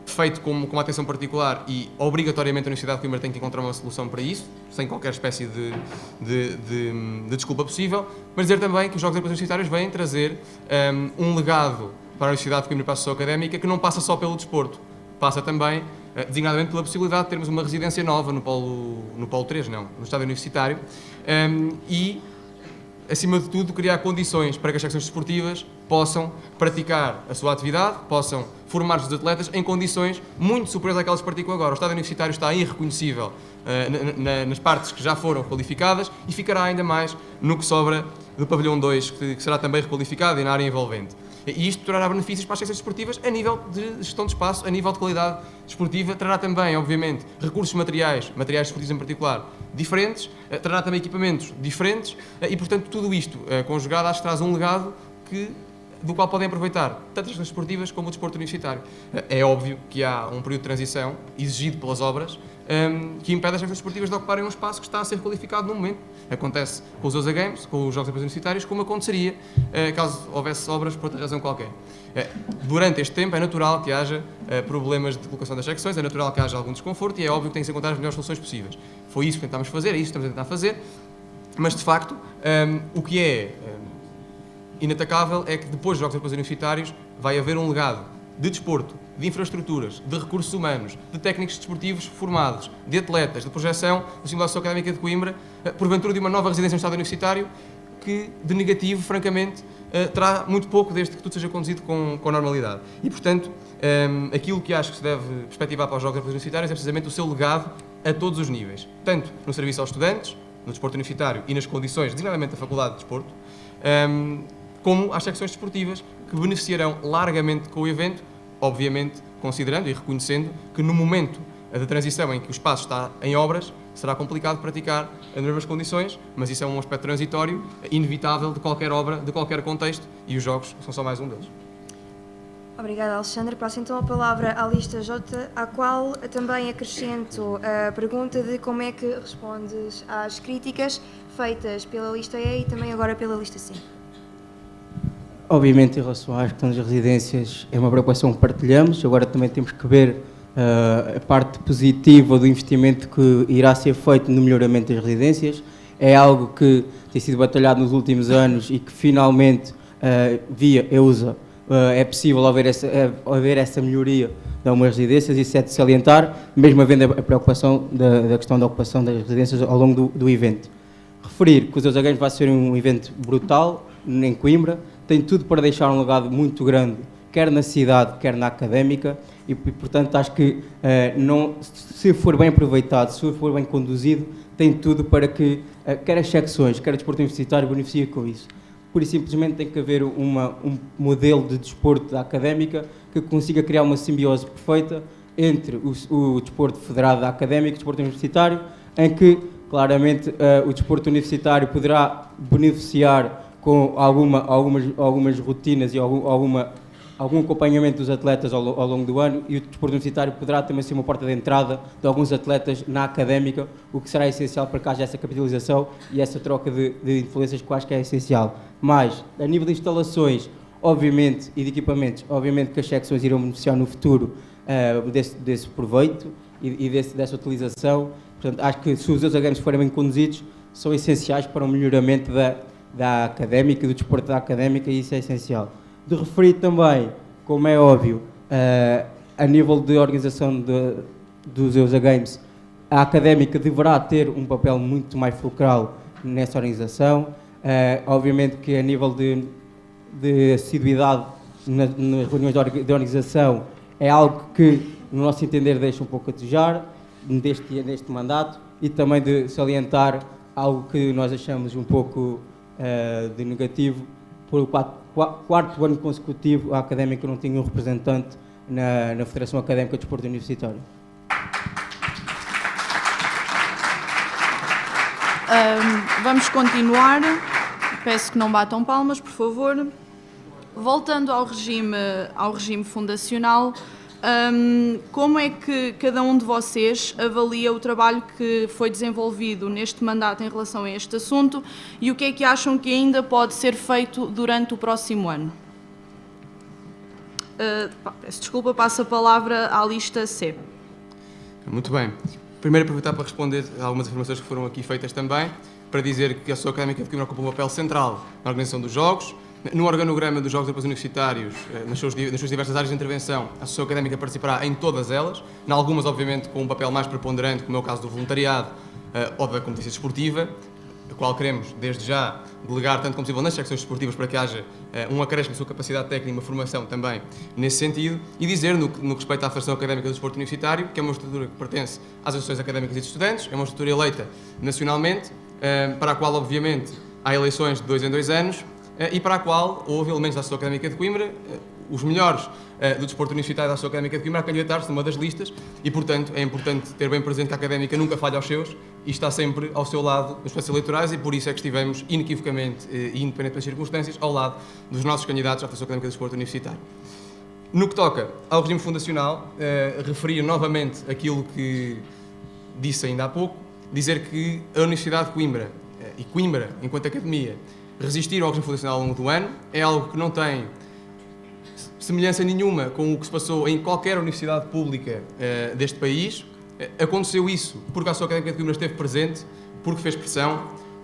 feito com uma atenção particular e obrigatoriamente a Universidade de Coimbra tem que encontrar uma solução para isso, sem qualquer espécie de desculpa possível, mas dizer também que os Jogos Europeus Universitários vêm trazer um legado para a Universidade de Coimbra e para a Associação Académica que não passa só pelo desporto, passa também designadamente pela possibilidade de termos uma residência nova no Polo 3, no estádio universitário, e acima de tudo, criar condições para que as secções desportivas possam praticar a sua atividade, possam formar os atletas em condições muito superiores àquelas que praticam agora. O estádio universitário está irreconhecível nas partes que já foram qualificadas e ficará ainda mais no que sobra do pavilhão 2, que será também requalificado e na área envolvente. E isto trará benefícios para as secções desportivas a nível de gestão de espaço, a nível de qualidade desportiva, trará também, obviamente, recursos materiais desportivos em particular, diferentes, trará também equipamentos diferentes e, portanto, tudo isto conjugado acho que traz um legado do qual podem aproveitar tanto as secções desportivas como o desporto universitário. É óbvio que há um período de transição exigido pelas obras que impede as secções desportivas de ocuparem um espaço que está a ser qualificado no momento. Acontece com os USA Games, com os Jogos Europeus Universitários, como aconteceria caso houvesse obras por outra razão qualquer. Durante este tempo é natural que haja problemas de colocação das secções, é natural que haja algum desconforto e é óbvio que tem que se encontrar as melhores soluções possíveis. Foi isso que tentámos fazer, é isso que estamos a tentar fazer, mas de facto o que é inatacável é que depois dos Jogos Europeus Universitários vai haver um legado de desporto, de infraestruturas, de recursos humanos, de técnicos desportivos formados, de atletas, de projeção da Simulação Académica de Coimbra, porventura de uma nova residência no Estado Universitário, que de negativo, francamente, terá muito pouco desde que tudo seja conduzido com normalidade. E, portanto, aquilo que acho que se deve perspectivar para os Jogos Europeus Universitários é precisamente o seu legado a todos os níveis, tanto no serviço aos estudantes, no desporto universitário e nas condições, designadamente da Faculdade de Desporto, como às secções desportivas, que beneficiarão largamente com o evento, obviamente considerando e reconhecendo que no momento da transição em que o espaço está em obras, será complicado praticar as mesmas condições, mas isso é um aspecto transitório, inevitável de qualquer obra, de qualquer contexto, e os jogos são só mais um deles. Obrigada, Alexandre. Passo então a palavra à lista J, à qual também acrescento a pergunta de como é que respondes às críticas feitas pela lista E e também agora pela lista C. Obviamente, em relação às questões das residências, é uma preocupação que partilhamos. Agora também temos que ver a parte positiva do investimento que irá ser feito no melhoramento das residências. É algo que tem sido batalhado nos últimos anos e que finalmente, via EUSA, é possível haver essa melhoria de algumas residências. Isso é de salientar, mesmo havendo a preocupação da questão da ocupação das residências ao longo do evento. Referir que os USA Games vai ser um evento brutal em Coimbra, tem tudo para deixar um legado muito grande, quer na cidade, quer na académica, e portanto acho que se for bem aproveitado, se for bem conduzido, tem tudo para que quer as secções, quer o desporto universitário beneficie com isso. Pura e simplesmente tem que haver um modelo de desporto da académica que consiga criar uma simbiose perfeita entre o desporto federado da académica e o desporto universitário, em que claramente o desporto universitário poderá beneficiar com algumas rotinas e algum acompanhamento dos atletas ao longo do ano, e o desporto universitário poderá também ser uma porta de entrada de alguns atletas na académica, o que será essencial para que haja essa capitalização e essa troca de influências que eu acho que é essencial. Mas, a nível de instalações, obviamente, e de equipamentos, obviamente que as secções irão beneficiar no futuro desse proveito e dessa utilização. Portanto, acho que se os USA Games forem bem conduzidos, são essenciais para o melhoramento da académica, do desporto da académica, e isso é essencial. De referir também, como é óbvio, a nível de organização dos USA Games, a académica deverá ter um papel muito mais fulcral nessa organização. Obviamente que a nível de assiduidade nas reuniões de organização é algo que, no nosso entender, deixa um pouco a desejar neste mandato, e também de salientar algo que nós achamos um pouco de negativo. Por o quarto ano consecutivo, a académica não tinha um representante na Federação Académica de Desporto Universitário. Vamos continuar. Peço que não batam palmas, por favor. Voltando ao regime fundacional, Como é que cada um de vocês avalia o trabalho que foi desenvolvido neste mandato em relação a este assunto e o que é que acham que ainda pode ser feito durante o próximo ano? Peço desculpa, passo a palavra à lista C. Muito bem. Primeiro, aproveitar para responder a algumas informações que foram aqui feitas também, para dizer que a Associação Académica de Coimbra ocupa um papel central na organização dos Jogos. No organograma dos Jogos Europeus Universitários, nas suas diversas áreas de intervenção, a Associação Académica participará em todas elas, em algumas, obviamente, com um papel mais preponderante, como é o caso do voluntariado ou da competência desportiva, a qual queremos, desde já, delegar tanto como possível nas secções desportivas para que haja um acréscimo da sua capacidade técnica e uma formação também nesse sentido, e dizer, no que respeita à Federação Académica do Desporto Universitário, que é uma estrutura que pertence às associações académicas e de estudantes, é uma estrutura eleita nacionalmente, para a qual, obviamente, há eleições de 2 em 2 anos, e para a qual houve elementos da Associação Académica de Coimbra, os melhores do desporto universitário da Associação Académica de Coimbra, a candidatar-se numa das listas e, portanto, é importante ter bem presente que a Académica nunca falha aos seus e está sempre ao seu lado nos processos eleitorais, e por isso é que estivemos inequivocamente e independente das circunstâncias ao lado dos nossos candidatos à Federação Académica de Desporto Universitário. No que toca ao regime fundacional, referir novamente aquilo que disse ainda há pouco, dizer que a Universidade de Coimbra e Coimbra, enquanto academia, resistir ao regime fundacional ao longo do ano é algo que não tem semelhança nenhuma com o que se passou em qualquer universidade pública deste país. Aconteceu isso porque a Associação Académica de Coimbra esteve presente, porque fez pressão,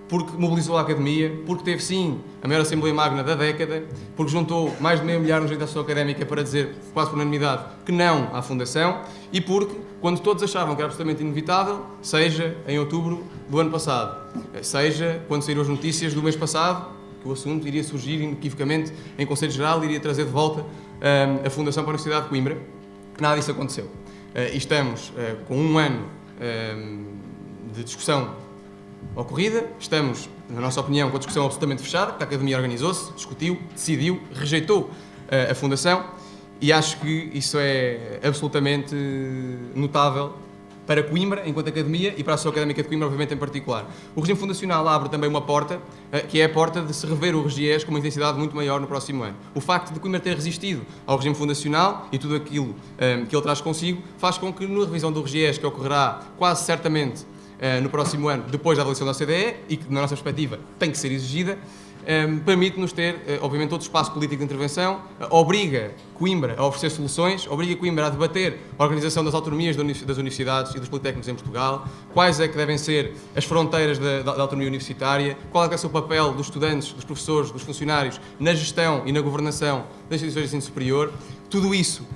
porque mobilizou a Academia, porque teve sim a maior Assembleia Magna da década, porque juntou mais de 500 mil no jeito da Associação Académica para dizer, quase por unanimidade, que não à Fundação, e porque, quando todos achavam que era absolutamente inevitável, seja em outubro do ano passado, seja quando saíram as notícias do mês passado, que o assunto iria surgir inequivocamente em Conselho Geral e iria trazer de volta a Fundação para a Universidade de Coimbra, nada disso aconteceu. E estamos com um ano de discussão ocorrida, estamos, na nossa opinião, com a discussão absolutamente fechada, porque a Academia organizou-se, discutiu, decidiu, rejeitou a Fundação, e acho que isso é absolutamente notável para Coimbra, enquanto Academia, e para a Associação Académica de Coimbra, obviamente, em particular. O regime fundacional abre também uma porta, que é a porta de se rever o RGES com uma intensidade muito maior no próximo ano. O facto de Coimbra ter resistido ao regime fundacional e tudo aquilo que ele traz consigo, faz com que, na revisão do RGES, que ocorrerá quase certamente no próximo ano, depois da avaliação da OCDE, e que, na nossa perspectiva, tem que ser exigida, permite-nos ter, obviamente, todo o espaço político de intervenção, obriga Coimbra a oferecer soluções, obriga Coimbra a debater a organização das autonomias das universidades e dos politécnicos em Portugal, quais é que devem ser as fronteiras da autonomia universitária, qual é que é o seu papel dos estudantes, dos professores, dos funcionários na gestão e na governação das instituições de ensino superior. Tudo isso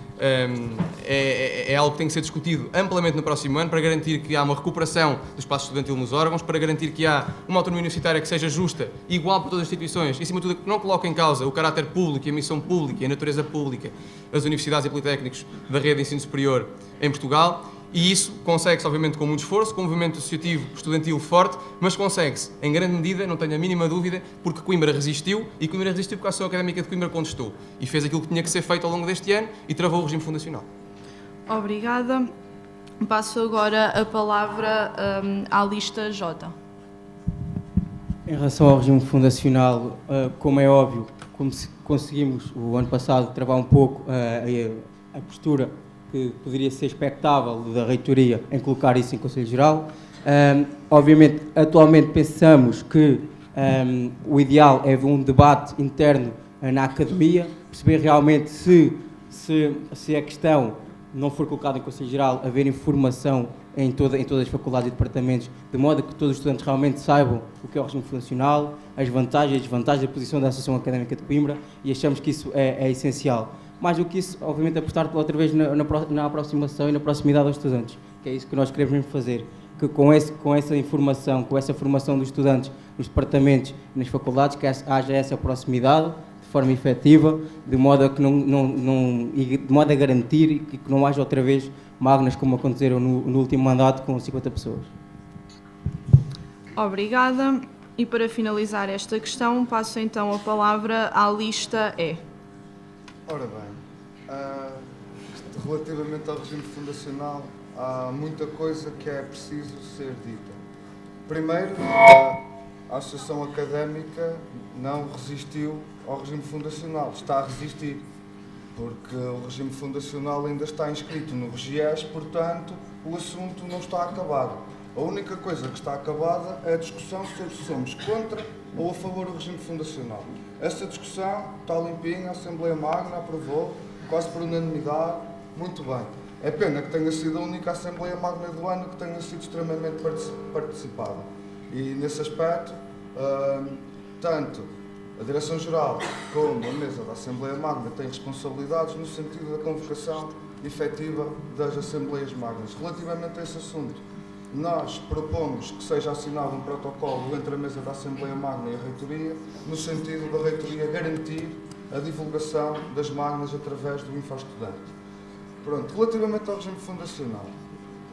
é algo que tem que ser discutido amplamente no próximo ano para garantir que há uma recuperação do espaço estudantil nos órgãos, para garantir que há uma autonomia universitária que seja justa, igual para todas as instituições, e, acima de tudo, que não coloque em causa o caráter público e a missão pública e a natureza pública das universidades e politécnicos da rede de ensino superior em Portugal. E isso consegue-se, obviamente, com muito esforço, com um movimento associativo estudantil forte, mas consegue-se, em grande medida, não tenho a mínima dúvida, porque Coimbra resistiu, e Coimbra resistiu porque a Associação Académica de Coimbra contestou, e fez aquilo que tinha que ser feito ao longo deste ano, e travou o regime fundacional. Obrigada. Passo agora a palavra à lista J. Em relação ao regime fundacional, como é óbvio, conseguimos, o ano passado, travar um pouco a postura que poderia ser expectável da reitoria em colocar isso em Conselho Geral. Obviamente, atualmente pensamos que o ideal é haver um debate interno na Academia, perceber realmente se a questão não for colocada em Conselho Geral, haver informação em todas as faculdades e departamentos, de modo a que todos os estudantes realmente saibam o que é o regime fundacional, as vantagens e as desvantagens da posição da Associação Académica de Coimbra, e achamos que isso é essencial. Mais do que isso, obviamente, apostar outra vez na aproximação e na proximidade aos estudantes, que é isso que nós queremos mesmo fazer, que com essa informação, com essa formação dos estudantes nos departamentos e nas faculdades, que haja essa proximidade de forma efetiva, de modo a garantir que não haja outra vez magnas como aconteceram no último mandato com 50 pessoas. Obrigada. E para finalizar esta questão, passo então a palavra à lista E. Ora bem, relativamente ao regime fundacional, há muita coisa que é preciso ser dita. Primeiro, a Associação Académica não resistiu ao regime fundacional, está a resistir. porque o regime fundacional ainda está inscrito no RGES, portanto, o assunto não está acabado. A única coisa que está acabada é a discussão se somos contra ou a favor do regime fundacional. Essa discussão está limpinha, a Assembleia Magna aprovou, quase por unanimidade, muito bem. É pena que tenha sido a única Assembleia Magna do ano que tenha sido extremamente participada. E nesse aspecto, tanto a Direção-Geral como a mesa da Assembleia Magna têm responsabilidades no sentido da convocação efetiva das Assembleias Magnas. Relativamente a esse assunto, nós propomos que seja assinado um protocolo entre a mesa da Assembleia Magna e a Reitoria, no sentido da Reitoria garantir a divulgação das Magnas através do InfoEstudante. Pronto, relativamente ao regime fundacional,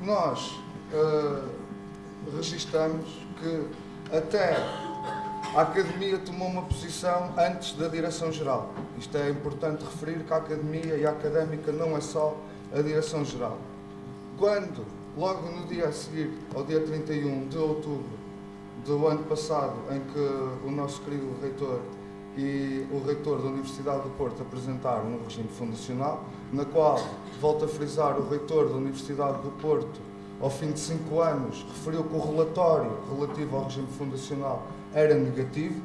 nós registamos que até a Academia tomou uma posição antes da Direção-Geral. Isto é importante referir que a Academia e a Académica não é só a Direção-Geral. Quando, logo no dia a seguir, ao dia 31 de outubro do ano passado, em que o nosso querido reitor e o reitor da Universidade do Porto apresentaram um regime fundacional, na qual, volto a frisar, o reitor da Universidade do Porto, ao fim de 5 anos, referiu que o relatório relativo ao regime fundacional era negativo.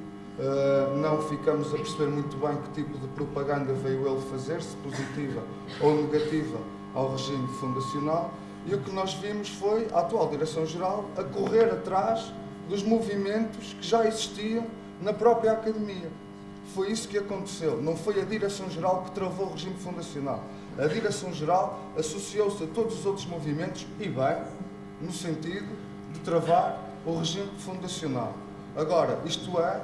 Não ficamos a perceber muito bem que tipo de propaganda veio ele fazer, se positiva ou negativa ao regime fundacional. E o que nós vimos foi a atual Direção-Geral a correr atrás dos movimentos que já existiam na própria Academia. Foi isso que aconteceu. Não foi a Direção-Geral que travou o regime fundacional. A Direção-Geral associou-se a todos os outros movimentos, e bem, no sentido de travar o regime fundacional. Agora, isto é,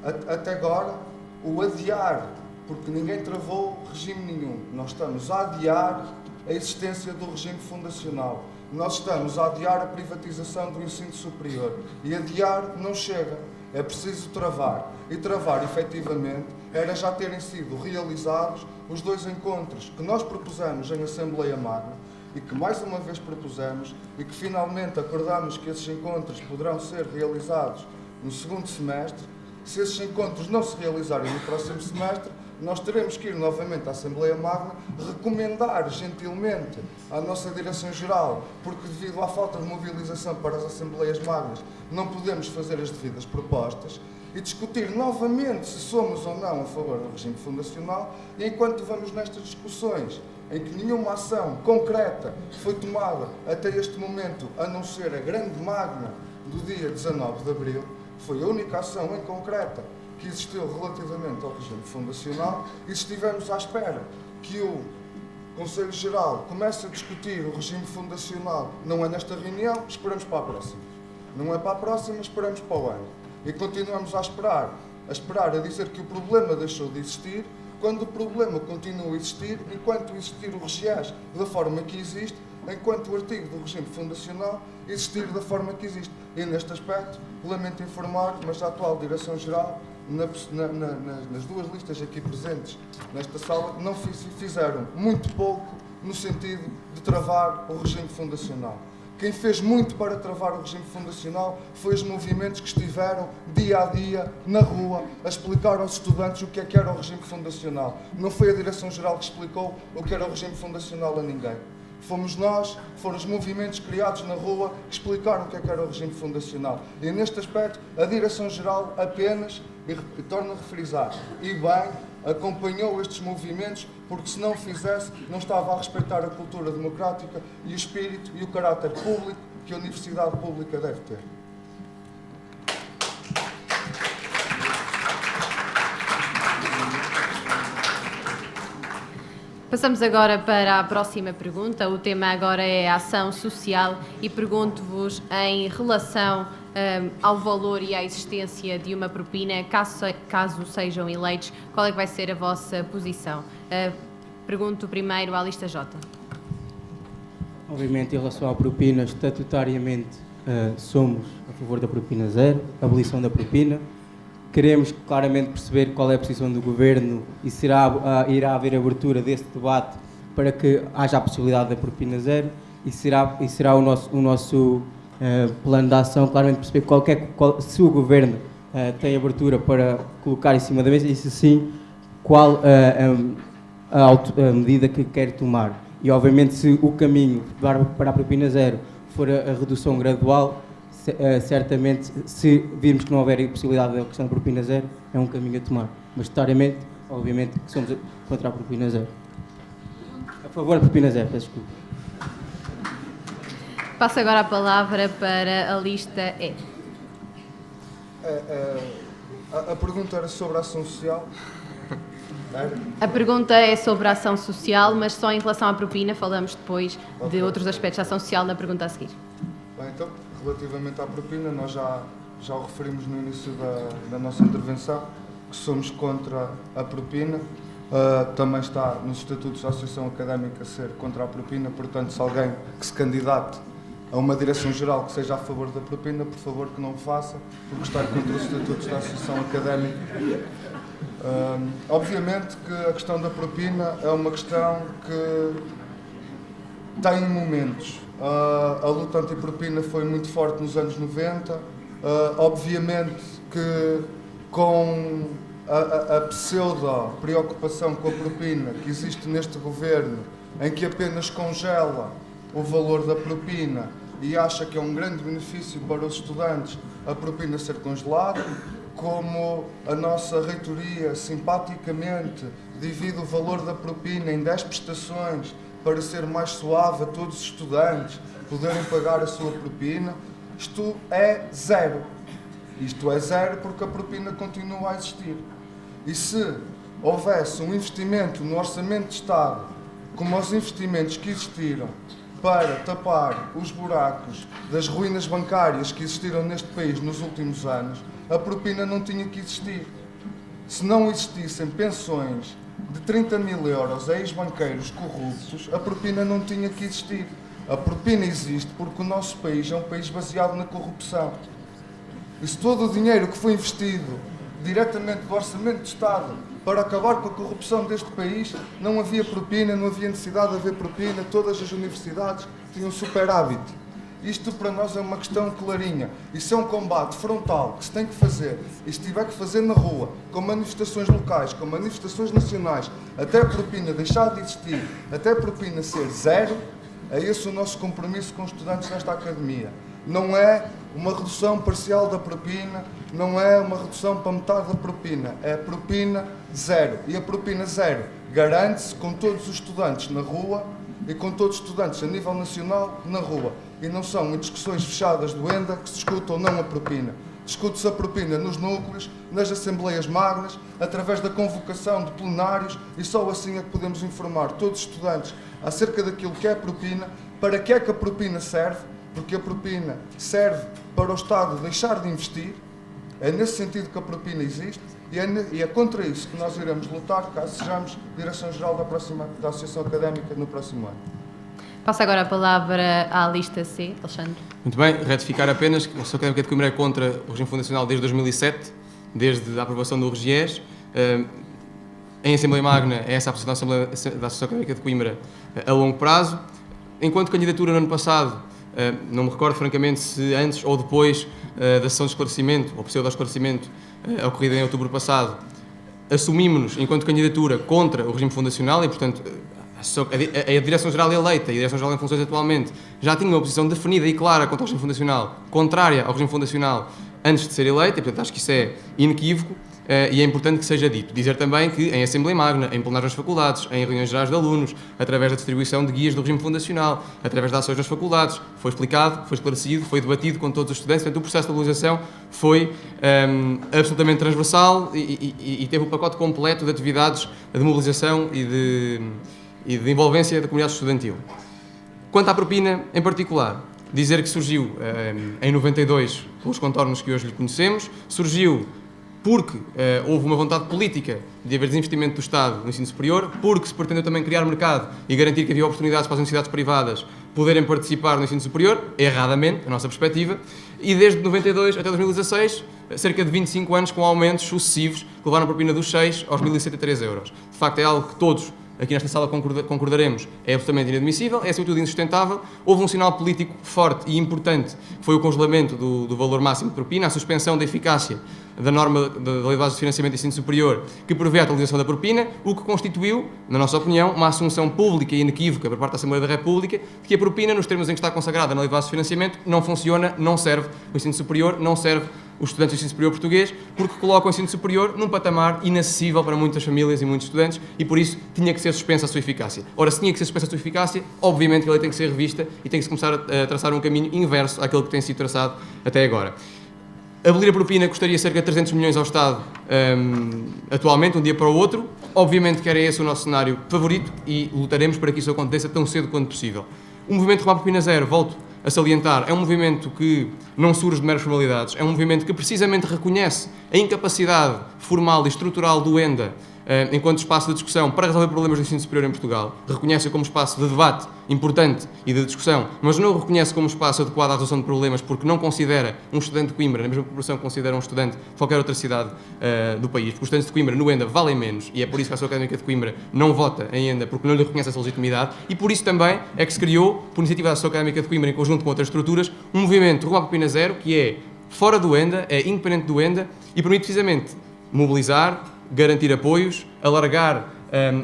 até agora, o adiar, porque ninguém travou regime nenhum. Nós estamos a adiar a existência do regime fundacional. Nós estamos a adiar a privatização do ensino superior. E adiar não chega. É preciso travar. E travar, efetivamente, era já terem sido realizados os 2 encontros que nós propusemos em Assembleia Magna e que mais uma vez propusemos e que finalmente acordamos que esses encontros poderão ser realizados no 2º semestre. Se esses encontros não se realizarem no próximo semestre, nós teremos que ir novamente à Assembleia Magna recomendar gentilmente à nossa Direção-Geral, porque devido à falta de mobilização para as Assembleias Magnas não podemos fazer as devidas propostas, e discutir novamente se somos ou não a favor do regime fundacional. E enquanto vamos nestas discussões, em que nenhuma ação concreta foi tomada até este momento, a não ser a grande magna do dia 19 de abril, foi a única ação em concreta que existiu relativamente ao regime fundacional, e estivemos à espera que o Conselho Geral comece a discutir o regime fundacional. Não é nesta reunião, esperamos para a próxima. Não é para a próxima, esperamos para o ano. E continuamos a esperar a dizer que o problema deixou de existir, quando o problema continua a existir, enquanto existir o RGES da forma que existe, enquanto o artigo do regime fundacional existir da forma que existe. E neste aspecto, lamento informar, mas a atual Direção-Geral, nas 2 listas aqui presentes nesta sala, não fizeram muito pouco no sentido de travar o regime fundacional. Quem fez muito para travar o regime fundacional foi os movimentos que estiveram dia a dia na rua a explicar aos estudantes o que era o regime fundacional. Não foi a Direção-Geral que explicou o que era o regime fundacional a ninguém. Fomos nós, foram os movimentos criados na rua que explicaram o que era o regime fundacional. E neste aspecto, a Direção-Geral apenas, e torno a refrisar, e bem, acompanhou estes movimentos, porque se não o fizesse, não estava a respeitar a cultura democrática e o espírito e o caráter público que a Universidade Pública deve ter. Passamos agora para a próxima pergunta. O tema agora é a ação social e pergunto-vos em relação ao valor e à existência de uma propina, caso sejam eleitos, qual é que vai ser a vossa posição? Pergunto primeiro à lista J. Obviamente, em relação à propina, estatutariamente somos a favor da propina zero, a abolição da propina. Queremos claramente perceber qual é a posição do Governo e irá haver abertura desse debate para que haja a possibilidade da propina zero e será o nosso plano de ação, claramente perceber se o Governo tem abertura para colocar em cima da mesa e se sim, qual a medida que quer tomar. E, obviamente, se o caminho para a propina zero for a redução gradual, certamente, se virmos que não houver a possibilidade da questão da propina zero, é um caminho a tomar. Majoritariamente, obviamente, que somos contra a propina zero. A favor da propina zero, peço desculpa. Passo agora a palavra para a lista E. A pergunta era sobre a ação social. A pergunta é sobre a ação social, mas só em relação à propina, falamos depois de outros aspectos da ação social na pergunta a seguir. Bem, então, relativamente à propina, nós já o referimos no início da nossa intervenção, que somos contra a propina. Também está nos estatutos da Associação Académica ser contra a propina, portanto, se alguém que se candidate a uma direção-geral que seja a favor da propina, por favor que não o faça, porque está contra os estatutos da Associação Académica. Obviamente que a questão da propina é uma questão que tem momentos. A luta antipropina foi muito forte nos anos 90. Obviamente que com a pseudo-preocupação com a propina que existe neste governo, em que apenas congela o valor da propina e acha que é um grande benefício para os estudantes a propina ser congelada, como a nossa reitoria simpaticamente divide o valor da propina em 10 prestações para ser mais suave a todos os estudantes poderem pagar a sua propina, isto é zero. Isto é zero porque a propina continua a existir. E se houvesse um investimento no Orçamento de Estado, como os investimentos que existiram para tapar os buracos das ruínas bancárias que existiram neste país nos últimos anos, a propina não tinha que existir. Se não existissem pensões de 30 mil euros a ex-banqueiros corruptos, a propina não tinha que existir. A propina existe porque o nosso país é um país baseado na corrupção. E se todo o dinheiro que foi investido diretamente do Orçamento de Estado para acabar com a corrupção deste país, não havia propina, não havia necessidade de haver propina, todas as universidades tinham superávit. Isto para nós é uma questão clarinha. Isso é um combate frontal que se tem que fazer, e se tiver que fazer na rua, com manifestações locais, com manifestações nacionais, até a propina deixar de existir, até a propina ser zero, é esse o nosso compromisso com os estudantes nesta academia. Não é uma redução parcial da propina, não é uma redução para metade da propina, é a propina zero. E a propina zero garante-se com todos os estudantes na rua e com todos os estudantes a nível nacional na rua. E não são em discussões fechadas do ENDA que se discute ou não a propina. Discute-se a propina nos núcleos, nas assembleias magnas, através da convocação de plenários, e só assim é que podemos informar todos os estudantes acerca daquilo que é a propina, para que é que a propina serve, porque a propina serve para o Estado deixar de investir, é nesse sentido que a propina existe, e é contra isso que nós iremos lutar caso sejamos Direção-Geral da Associação Académica no próximo ano. Passo agora a palavra à lista C. Alexandre. Muito bem, retificar apenas que a Associação Académica de Coimbra é contra o regime fundacional desde 2007, desde a aprovação do RGES. Em Assembleia Magna é essa a posição da Associação Académica de Coimbra a longo prazo. Enquanto candidatura no ano passado, não me recordo francamente se antes ou depois da sessão de esclarecimento, ou pseudo-esclarecimento, ocorrida em outubro passado, assumimos-nos enquanto candidatura contra o regime fundacional e, portanto, a Direção-Geral eleita e a Direção-Geral em funções atualmente já tinha uma posição definida e clara contra o regime fundacional, contrária ao regime fundacional antes de ser eleita, e, portanto, acho que isso é inequívoco. E é importante que seja dito. Dizer também que em Assembleia Magna, em plenários das faculdades, em reuniões gerais de alunos, através da distribuição de guias do regime fundacional, através de ações nas faculdades, foi explicado, foi esclarecido, foi debatido com todos os estudantes. Portanto, o processo de mobilização foi absolutamente transversal e teve o pacote completo de atividades de mobilização e de envolvência da comunidade estudantil. Quanto à propina em particular, dizer que surgiu em 92, pelos contornos que hoje lhe conhecemos, surgiu porque houve uma vontade política de haver desinvestimento do Estado no ensino superior, porque se pretendeu também criar mercado e garantir que havia oportunidades para as universidades privadas poderem participar no ensino superior, erradamente, a nossa perspectiva, e desde 92 até 2016, cerca de 25 anos com aumentos sucessivos que levaram a propina dos 6 aos 1.063 euros. De facto, é algo que todos aqui nesta sala concordaremos, é absolutamente inadmissível, é sobretudo insustentável. Houve um sinal político forte e importante, que foi o congelamento do valor máximo de propina, a suspensão da eficácia da norma da Lei de Bases de Financiamento do Ensino Superior, que prevê a atualização da propina, o que constituiu, na nossa opinião, uma assunção pública e inequívoca por parte da Assembleia da República de que a propina, nos termos em que está consagrada na Lei de Bases de Financiamento, não funciona, não serve o ensino superior, não serve os estudantes do ensino superior português, porque coloca o ensino superior num patamar inacessível para muitas famílias e muitos estudantes e, por isso, tinha que ser suspensa a sua eficácia. Ora, se tinha que ser suspensa a sua eficácia, obviamente que a lei tem que ser revista e tem que se começar a traçar um caminho inverso àquele que tem sido traçado até agora. Abolir a propina custaria cerca de 300 milhões ao Estado atualmente, de um dia para o outro. Obviamente que era esse o nosso cenário favorito e lutaremos para que isso aconteça tão cedo quanto possível. O movimento Remar Propina Zero, volto a salientar, é um movimento que não surge de meras formalidades, é um movimento que precisamente reconhece a incapacidade formal e estrutural do ENDA enquanto espaço de discussão para resolver problemas do ensino superior em Portugal, reconhece-o como espaço de debate importante e de discussão, mas não o reconhece como espaço adequado à resolução de problemas porque não considera um estudante de Coimbra, na mesma proporção que considera um estudante de qualquer outra cidade do país, porque os estudantes de Coimbra no ENDA valem menos e é por isso que a Associação Académica de Coimbra não vota em ENDA porque não lhe reconhece essa legitimidade e por isso também é que se criou, por iniciativa da Associação Académica de Coimbra em conjunto com outras estruturas, um movimento Remar Propina Zero que é fora do ENDA, é independente do ENDA e permite precisamente mobilizar, garantir apoios, alargar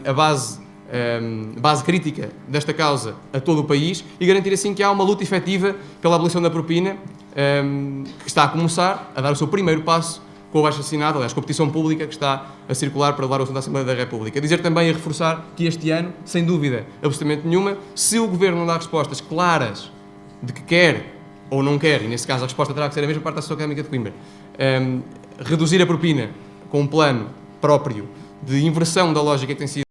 a base crítica desta causa a todo o país e garantir assim que há uma luta efetiva pela abolição da propina que está a começar a dar o seu primeiro passo com o abaixo-assinado, aliás, com a petição pública que está a circular para levar o assunto à Assembleia da República. Dizer também e reforçar que este ano, sem dúvida absolutamente nenhuma, se o Governo não dá respostas claras de que quer ou não quer, e nesse caso a resposta terá que ser a mesma parte da Associação Académica de Coimbra, reduzir a propina com um plano próprio de inversão da lógica que tem sido